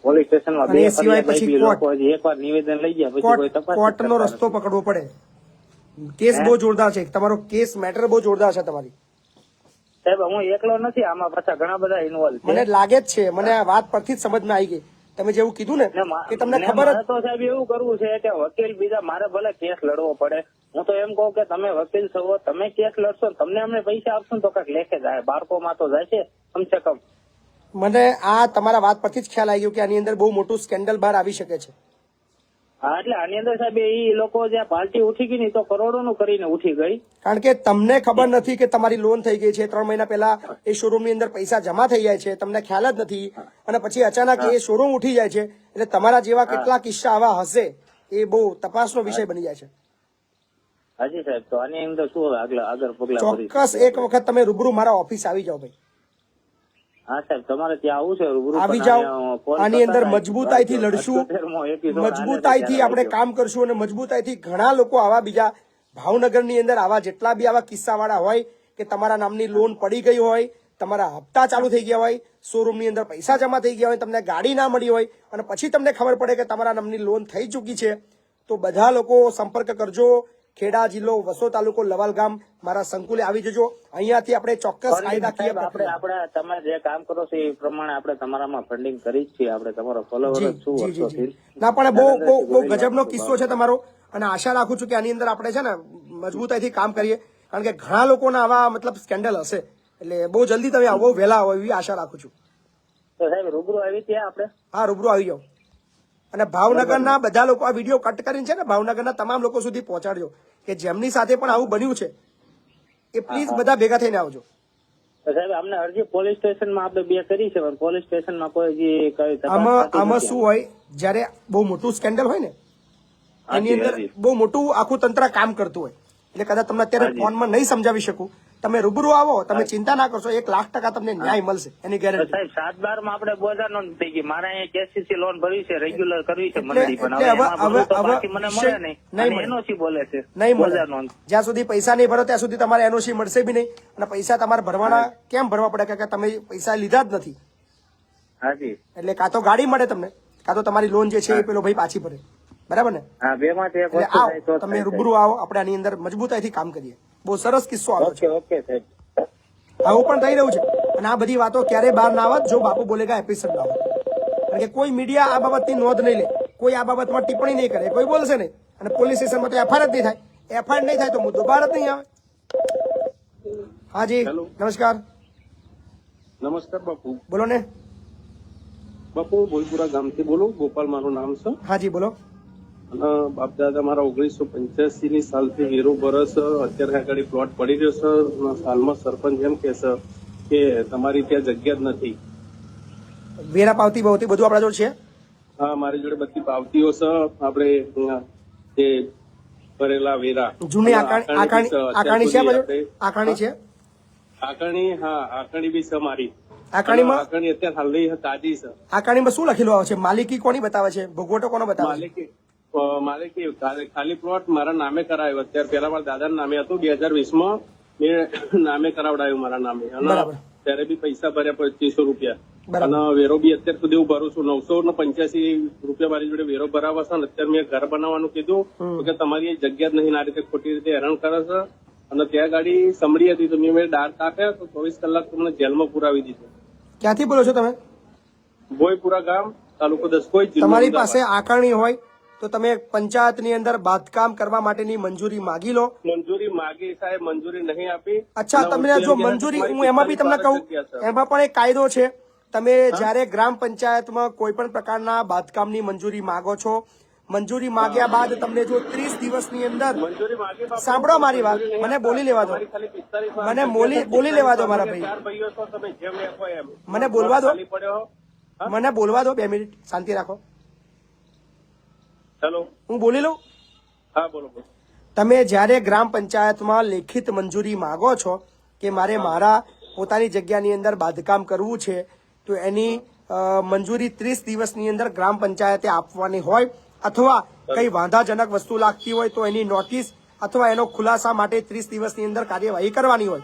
N: પોલીસ સ્ટેશનમાં
A: અને એ સિવાય પછી
N: એકવાર નિવેદન લઈ ગયા પછી કોઈ તપાસ
A: કોર્ટનો રસ્તો પકડવો પડે. કેસ બહુ જોરદાર છે, તમારો કેસ મેટર બહુ જોરદાર છે તમારી.
N: સાહેબ હું એકલો નથી, આમાં પાછા ઘણા બધા ઇન્વોલ્વ છે.
A: મને લાગે જ છે, મને આ વાત પરથી જ સમજમાં આવી ગઈ. તમે જેવું કીધું ને કે તમને ખબર જ.
N: તો સાહેબ એવું કરવું છે કે વકીલ બીજા મારે ભલે કેસ લડવો પડે, હું તો એમ કહું કે તમે વકીલ છો, તમે કેસ લડશો, તમને અમને પૈસા આપશો ને તો કઈક લેખે જાય, બાળકોમાં તો જાય છે કમસે કમ.
A: મને આ તમારા વાત પરથી જ ખ્યાલ આવી ગયો કે આની અંદર બહુ મોટું સ્કેન્ડલ બહાર આવી શકે છે.
N: હા, એટલે આની અંદર સાહેબ એ લોકો જે પાર્ટી ઉઠી ગઈ ને તો કરોડોનું કરીને ઉઠી ગઈ.
A: કારણ કે તમને ખબર નથી કે તમારી લોન થઈ ગઈ છે, 3 મહિના પહેલા એ શોરૂમ ની અંદર પૈસા જમા થઈ જાય છે, તમને ખ્યાલ જ નથી, અને પછી અચાનક એ શોરૂમ ઉઠી જાય છે. એટલે તમારા જેવા કેટલા કિસ્સા આવા હશે, એ બહુ તપાસનો વિષય બની જાય છે.
N: હાજી સાહેબ, તો આની અંદર શું આગળ પગલા?
A: ચોક્કસ એક વખત તમે રૂબરૂ મારા ઓફિસ આવી જાઓ ભાઈ.
N: હા સાહેબ, તમારે ત્યાં આવું છે રૂબરૂ?
A: આવી જાઓ. આની અંદર મજબૂતાઈથી લડશું, મજબૂતાઈથી આપણે કામ કરશું, અને મજબૂતાઈથી ઘણા લોકો આવા બીજા ભાવનગરની અંદર આવા જેટલા બી આવા કિસ્સા વાળા હોય કે તમારા નામની લોન પડી ગઈ હોય, તમારા હપ્તા ચાલુ થઈ ગયા હોય, શોરૂમ ની અંદર પૈસા જમા થઈ ગયા હોય, તમને ગાડી ના મળી હોય, અને પછી તમને ખબર પડે કે તમારા નામની લોન થઈ ચૂકી છે, તો બધા લોકો સંપર્ક કરજો. ખેડા જિલ્લો, વસો તાલુકો, લવાલ ગામ, મારા સંકુલે આવી જજો. અહીંયાથી આપણે ચોક્કસ કાયદાકીય
N: આપણે તમે જે કામ કરો છો એ પ્રમાણે આપણે તમારામાં ફંડિંગ કરી જ છીએ. આપણે તમારો ફોલોવર છું વર્ષોથી.
A: ના, પણ બહુ ગજબનો કિસ્સો છે તમારો, અને આશા રાખું છું કે આની અંદર આપણે છે ને મજબૂતાઈથી કામ કરીએ, કારણ કે ઘણા લોકોના આવા મતલબ સ્કેન્ડલ હશે, એટલે બહુ જલ્દી તમે આવો વહેલા આવો એવી આશા રાખું છું.
N: તો સાહેબ રૂબરૂ આવી ત્યાં આપણે?
A: હા, રૂબરૂ આવી જાઓ. અને ભાવનગરના બધા લોકો આ વિડીયો કટ કરીને છે ને ભાવનગરના તમામ લોકો સુધી પહોંચાડજો કે જેમની સાથે પણ આવું બન્યું છે એ પ્લીઝ બધા ભેગા થઈને આવજો.
N: સાહેબ અમને અરજી પોલીસ સ્ટેશનમાં આપણે 2 કરી છે, પણ પોલીસ સ્ટેશનમાં કોઈ હજી કઈ
A: આમાં શું હોય, જયારે બહુ મોટું સ્કેન્ડલ હોય ને એની અંદર બહુ મોટું આખું તંત્ર કામ કરતું હોય, એટલે કદાચ તમને અત્યારે ફોનમાં નહીં સમજાવી શકું. તમે રૂબરૂ આવો, તમે ચિંતા ના કરશો, 1,00,000% તમને ન્યાય મળશે એની ગેરંટી.
N: સાહેબ 7/12 માં આપણે બોજા નોંધ થઈ ગઈ. મારે અહીંયા કેસીસી લોન ભરવી છે, રેગ્યુલર કરવી છે મંડળી, પણ હવે મને મળે નહીં. એનઓસી બોલે છે
A: નહીં મળે. જ્યાં સુધી પૈસા નહીં ભરો ત્યાં સુધી તમારે એનઓસી મળશે બી નહીં, અને પૈસા તમારે ભરવાના કેમ ભરવા પડે કે તમે પૈસા લીધા જ નથી.
N: હાજી.
A: એટલે કાં તો ગાડી મળે તમને, કાં તો તમારી લોન જે છે એ પેલો ભાઈ પાછી ભરે. બરાબર ને?
N: હા, 2 માંથી એક
A: વસ્તુ થાય તો તમે રૂબરૂ આવો, આપણે આની અંદર મજબૂતાઈથી કામ કરીએ. બહુ સરસ કિસ્સો આવ્યો છે.
N: ઓકે સાહેબ.
A: આવું પણ થઈ રહ્યું છે, અને આ બધી વાતો ક્યારે બહાર ના આવત જો બાપુ બોલેગા એપિસોડ ના આવત. કારણ કે કોઈ મીડિયા આ બાબતની નોંધ નહીં લે, કોઈ આ બાબતમાં ટિપ્પણી નહીં કરે, કોઈ બોલશે નહીં, અને પોલીસ સ્ટેશનમાં તો એફઆઈઆર જ નહીં થાય. એફઆઈઆર નહીં થાય તો મુદ્દો બહાર જ નહીં આવે. હાજી, નમસ્કાર.
B: નમસ્કાર બાપુ.
A: બોલો ને.
B: બાપુ ભોલપુરા ગામથી બોલું, ગોપાલ મારું નામ છે.
A: હાજી બોલો.
B: અને બાપ દાદા મારા 1985 ની સાલથી વેરો બરસ અત્યારે આગળ પ્લોટ પડી રહ્યો છે. સાલમાં સરપંચ એમ કે છે કે તમારી ત્યાં જગ્યા જ નથી.
A: વેરા પાવતી બાવતી બધું આપણા જોડે છે?
B: હા, મારી જોડે બધી પાવતીઓ છે. આપણે જે ભરેલા વેરા
A: જૂની આકારણી છે, આકારણી છે.
B: આકારણી, હા આકારણી બી છે મારી.
A: આકારણીમાં
B: આકારણી અત્યારે હાલની તાજી છે.
A: આકારણીમાં શું લખેલું આવે છે? માલિકી કોની બતાવે છે? ભોગવટો કોનો બતાવે છે?
B: માલિકી ખાલી પ્લોટ મારા નામે કરાયો. અત્યારે પેલા મારા દાદાના નામે હતું, 2020 માં મેં નામે કરાવડાયું મારા નામે, અને ત્યારે બી પૈસા ભર્યા 2500 રૂપિયા, અને વેરો બી અત્યાર સુધી હું ભરું છું. 985 રૂપિયા મારી જોડે વેરો ભરાવા છે. અને અત્યારે મેં ઘર બનાવવાનું કીધું કે તમારી જગ્યા જ નહીં, આ રીતે ખોટી રીતે હેરાન કરે છે. અને ત્યાં ગાડી સમડી હતી તો મેં દાળ કાપ્યા તો 24 કલાક તમને જેલમાં પુરાવી દીધું.
A: ક્યાંથી બોલો છો તમે?
B: ભોયપુરા ગામ, તાલુકો દસકોઈ.
A: તમારી પાસે આકારણી હોય તો તમે પંચાયતની અંદર બાંધકામ કરવા માટેની મંજૂરી માગી લો.
B: મંજૂરી માગી સાહેબ, મંજૂરી નહીં આપી.
A: અચ્છા, તમને જો મંજૂરી, હું એમાં બી તમને કહું, એમાં પણ એક કાયદો છે. તમે જયારે ગ્રામ પંચાયતમાં કોઈ પણ પ્રકારના બાંધકામની મંજૂરી માગો છો, મંજૂરી માગ્યા બાદ તમને જો 30 દિવસની અંદર, સાંભળો મારી વાત, મને બોલી લેવા દો, મને બોલી લેવા દો મારા ભાઈ, મને બોલવા દો, મને બોલવા દો. 2 મિનિટ શાંતિ રાખો.
B: હેલો,
A: હું બોલી લઉં?
B: હા બોલો.
A: તમે જયારે ગ્રામ પંચાયતમાં લેખિત મંજૂરી માગો છો કે મારે મારા પોતાની જગ્યાની અંદર બાંધકામ કરવું છે, તો એની મંજૂરી 30 દિવસની અંદર ગ્રામ પંચાયતે આપવાની હોય, અથવા કઈ વાંધાજનક વસ્તુ લાગતી હોય તો એની નોટિસ અથવા એનો ખુલાસા માટે 30 દિવસની અંદર કાર્યવાહી કરવાની હોય.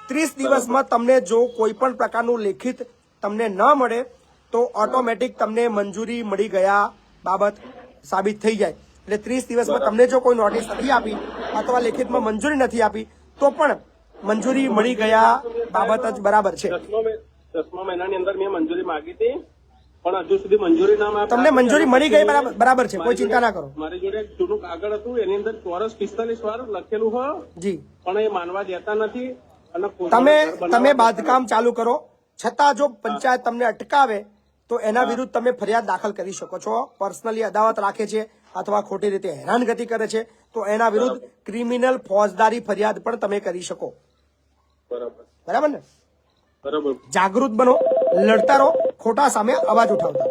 A: 30 દિવસમાં તમને જો કોઈ પણ પ્રકારનું લેખિત તમને ન મળે તો ઓટોમેટિક તમને મંજૂરી મળી ગયા બાબત સાબિત થઈ જાય. એટલે 30 દિવસમાં તમને જો કોઈ નોટિસ નથી આપી અથવા લેખિતમાં મંજૂરી નથી આપી તો પણ મંજૂરી મળી ગયા બાબત જ બરાબર છે.
B: 10મા મહિનાની અંદર મેં મંજૂરી માગી હતી, પણ હજુ સુધી મંજૂરી ના આપી.
A: તમને મંજૂરી મળી ગઈ બરાબર છે, કોઈ ચિંતા ના કરો.
B: મારી જોડે એક જૂનું કાગળ હતું, એની અંદર ચોરસ 45 વાર લખેલું હોય
A: જી,
B: પણ એ માનવા દેતા નથી. અને
A: તમે બાંધકામ ચાલુ કરો છતાં જો પંચાયત તમને અટકાવે તો એના વિરુદ્ધ તમે ફરિયાદ દાખલ કરી શકો છો. પર્સનલી અદાવત રાખે છે અથવા ખોટી રીતે હેરાનગતિ કરે છે તો એના વિરુદ્ધ ક્રિમિનલ ફોજદારી ફરિયાદ પણ તમે કરી શકો. બરાબર ને?
B: બરાબર.
A: જાગૃત બનો, લડતા રહો, ખોટા સામે અવાજ ઉઠાવતા.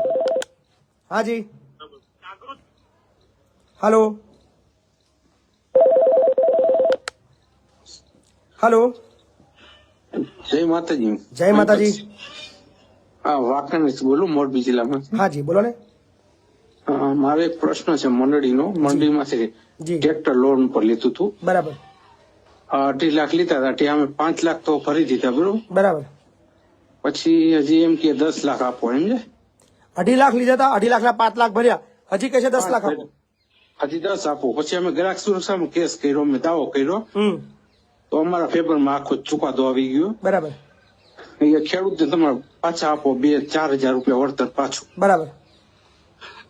A: હાજી, હલો હલો.
O: જય માતાજી.
A: જય માતાજી.
O: હા, વાંકાનેર બોલું, મોરબી જિલ્લામાં.
A: હાજી બોલો ને.
O: મારો એક પ્રશ્ન છે મંડળીનો. મંડળીમાંથી ટ્રેક્ટર લોન પર લીધું હતું.
A: બરાબર.
O: 2.5 લાખ લીધા હતા, અમે 5 લાખ તો ભરી દીધા.
A: બરાબર.
O: પછી હજી એમ કે 10 લાખ આપો, એમ છે.
A: 2.5 લાખ લીધા હતા, 2.5 લાખના 5 લાખ ભર્યા, હજી કહે છે 10 લાખ આપો.
O: હજી 10 આપો. પછી અમે ગ્રાહક સુરક્ષામાં કેસ કર્યો, અમે દાવો કર્યો, તો અમારા ફેવરમાં આખો ચુકાદો આવી ગયો.
A: બરાબર.
O: ખેડૂતને તમારે પાછા આપો 2-4 હજાર રૂપિયા વળતર પાછું.
A: બરાબર.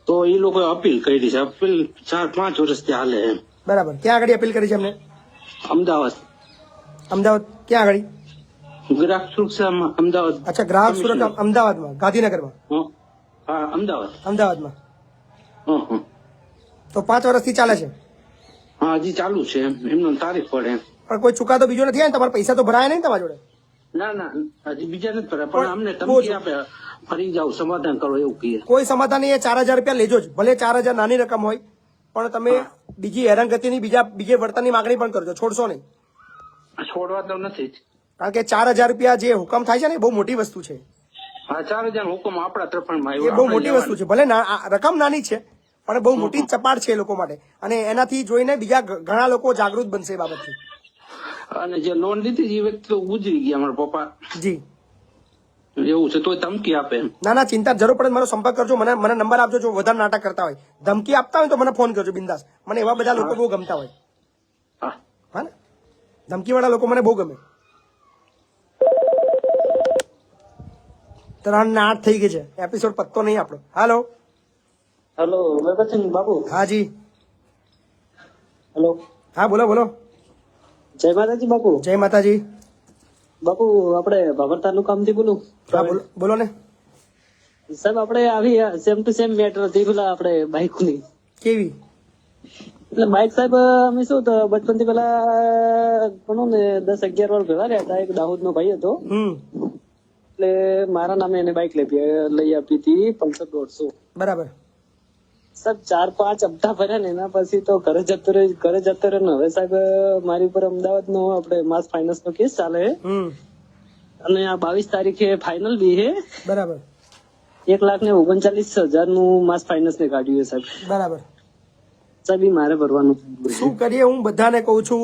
O: તો તો એ લોકોએ અપીલ કરી છે. અપીલ 4-5 વર્ષથી હાલે એમ.
A: બરાબર. ક્યાં આગળ અપીલ કરી છે એમને?
O: અમદાવાદ.
A: અમદાવાદ ક્યાં આગળ?
O: ગ્રાહક સુરક્ષામાં અમદાવાદ.
A: અચ્છા, ગ્રાહક સુરક્ષા અમદાવાદમાં, ગાંધીનગરમાં.
O: હા,
A: અમદાવાદમાં.
O: હં.
A: તો 5 વર્ષથી ચાલે છે?
O: હા, હજી ચાલુ છે એમ. એમનો તારીખ પડે એમ.
A: પણ કોઈ ચુકાદો બીજો નથી આવ્યો ને? તમારા પૈસા તો ભરાયા નહીં તમારા જોડે?
O: ના, હજી બીજા નથી પડ્યા, પણ અમને ધમકી આપે ફરી જાવ, સમાધાન કરો એવું કહીએ.
A: કોઈ સમાધાન નહીં. એ 4,000 રૂપિયા લેજો જ. ભલે 4,000 નાની રકમ હોય, પણ તમે બીજી હેરાનગતિની બીજે વળતરની માંગણી પણ કરજો, છોડશો નહીં.
O: છોડવા તો નથી જ.
A: કારણ કે 4,000 રૂપિયા જે હુકમ થાય છે ને, એ બહુ મોટી વસ્તુ છે.
O: હા, 4,000 હુકમ આપણા તરફમાં
A: એ બહુ મોટી વસ્તુ છે. ભલે રકમ નાની છે, પણ બહુ મોટી ચપાટ છે એ લોકો માટે. અને એનાથી જોઈને બીજા ઘણા લોકો જાગૃત બનશે એ બાબતથી.
O: અને જે લોન લીધી એ વ્યક્તિ તો ગુજરી ગયા, મારા પપ્પા.
A: જી,
O: એવું છે. તો ધમકી આપે એમ.
A: ના, ચિંતા જરૂર પડે મારો સંપર્ક કરજો. મને નંબર આપજો. જો વધારે નાટક કરતા હોય, ધમકી આપતા હોય તો મને ફોન કરજો બિંદાસ. મને એવા બધા લોકો બહુ ગમતા હોય. હા ને, ધમકી વાળા લોકો મને બહુ ગમે. 3:08 થઈ ગઈ છે. એપિસોડ પત્તો નહીં આપણો.
L: હેલો વેબસિંહ બાબુ.
A: હા જી.
L: હેલો.
A: હા, બોલો.
L: જય માતાજી બાપુ.
A: જય માતાજી
L: બાપુ. આપણે ભાભર તાલુકામાંથી બોલું.
A: હા, બોલો ને
L: સાહેબ. આપણે આવી સેમ ટુ સેમ મેટર હતી પેલા આપણે બાઇક ની.
A: કેવી?
L: એટલે બાઇક સાહેબ અમે શું તો બચપન થી પેલા ઘણું ને 10-11 વર્ષ ભેગા રહ્યા હતા. એક દાહોદ નો ભાઈ હતો. એટલે મારા નામે એને બાઇક લઈ આપી હતી પલ્સર 150.
A: બરાબર.
L: સાહેબ 4-5 હપ્તા ભર્યા ને એના પછી તો ઘરે જતો રહ્યો ને હવે સાહેબ મારી ઉપર અમદાવાદ નો આપણે માસ ફાઇનાન્સ નો કેસ ચાલે અને આ 22 તારીખે ફાઇનલ બી છે.
A: બરાબર.
L: 1,39,000 નું માસ ફાઇનાન્સ ને કાઢ્યું છે સાહેબ.
A: બરાબર.
L: સાહેબ મારે ભરવાનું.
A: શું કરીએ? હું બધાને કહું છું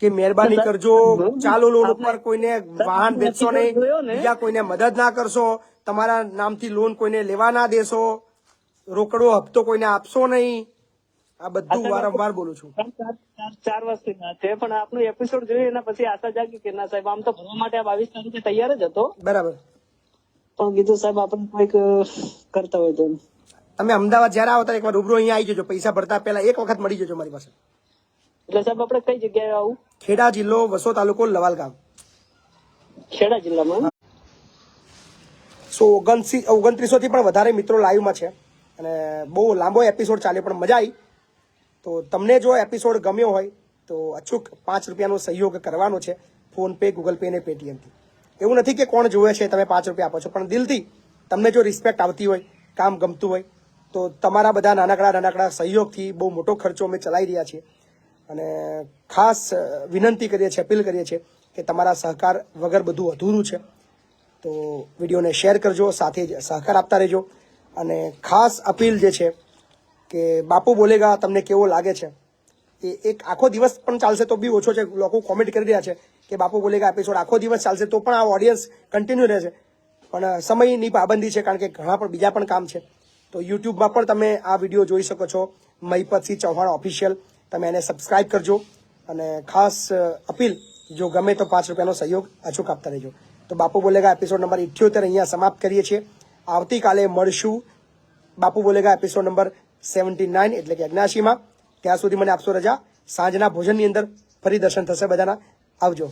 A: કે મહેરબાની કરજો. ચાલુ લોન ઉપર કોઈને વાહન વેચશો નહીં, બીજા કોઈને મદદ ના કરશો, તમારા નામથી લોન કોઈને લેવા ના દેશો, રોકડો હપ્તો કોઈને આપશો નહીં. આ બધું વારંવાર બોલું છું.
L: 4 વર્ષથી ના છે, પણ આપનો એપિસોડ જોયો એના પછી આશા જાગી કે ના સાહેબ આમ તો ભરવા માટે 22 તારીખે તૈયાર જ હતો.
A: બરાબર.
L: પણ કીધું સાહેબ આપણે કોઈક કરતા હોય તો.
A: તમે અમદાવાદ જયારે આવો ત્યારે એકવાર રૂબરૂ અહીંયા આવી જજો. પૈસા ભરતા પહેલા એક વખત મળી જજો મારી પાસે.
L: એટલે સાહેબ આપણે કઈ જગ્યાએ આવું?
A: ખેડા જિલ્લો, વસો તાલુકો, લવાલ ગામ.
L: ખેડા જિલ્લામાં.
A: 2900 થી પણ વધારે મિત્રો લાઈવમાં છે અને બહુ લાંબો એપિસોડ ચાલ્યો, પણ મજા આવી. તો તમને જો એપિસોડ ગમ્યો હોય તો અચૂક 5 રૂપિયાનો સહયોગ કરવાનો છે. ફોન પે, ગૂગલ પે ને પેટીએમથી. એવું નથી કે કોણ જોવે છે તમે 5 રૂપિયા આપો છો, પણ દિલથી તમને જો રિસ્પેક્ટ આવતી હોય, કામ ગમતું હોય તો તમારા બધા નાનકડા સહયોગથી બહુ મોટો ખર્ચો અમે ચલાવી રહ્યા છીએ. અને ખાસ વિનંતી કરીએ છીએ, અપીલ કરીએ છીએ કે તમારા સહકાર વગર બધું અધૂરું છે. તો વિડીયોને શેર કરજો, સાથે જ સહકાર આપતા રહેજો. અને ખાસ અપીલ જે છે કે બાપુ બોલેગા તમને કેવો લાગે છે? એ એક આખો દિવસ પણ ચાલશે તો બી ઓછો છે. લોકો કોમેન્ટ કરી રહ્યા છે કે બાપુ બોલેગા એપિસોડ આખો દિવસ ચાલશે તો પણ આ ઓડિયન્સ કન્ટિન્યુ રહેશે. પણ સમયની પાબંદી છે, કારણ કે ઘણા પણ બીજા પણ કામ છે. તો યુટ્યુબમાં પણ તમે આ વિડીયો જોઈ શકો છો, મહિપતસિંહ ચૌહાણ ઓફિશિયલ. તમે એને સબસ્ક્રાઇબ કરજો. અને ખાસ અપીલ, જો ગમે તો 5 રૂપિયાનો સહયોગ અચૂક આપતા રહેજો. તો બાપુ બોલેગા એપિસોડ નંબર 78 અહીંયા સમાપ્ત કરીએ છીએ. આવતીકાલે મળશું બાપુ બોલેગા એપિસોડ નંબર 79 એટલે કે 79માં. ત્યાં સુધી મને આપશો રજા. સાંજના ભોજનની અંદર ફરી દર્શન થશે બધાના. આવજો.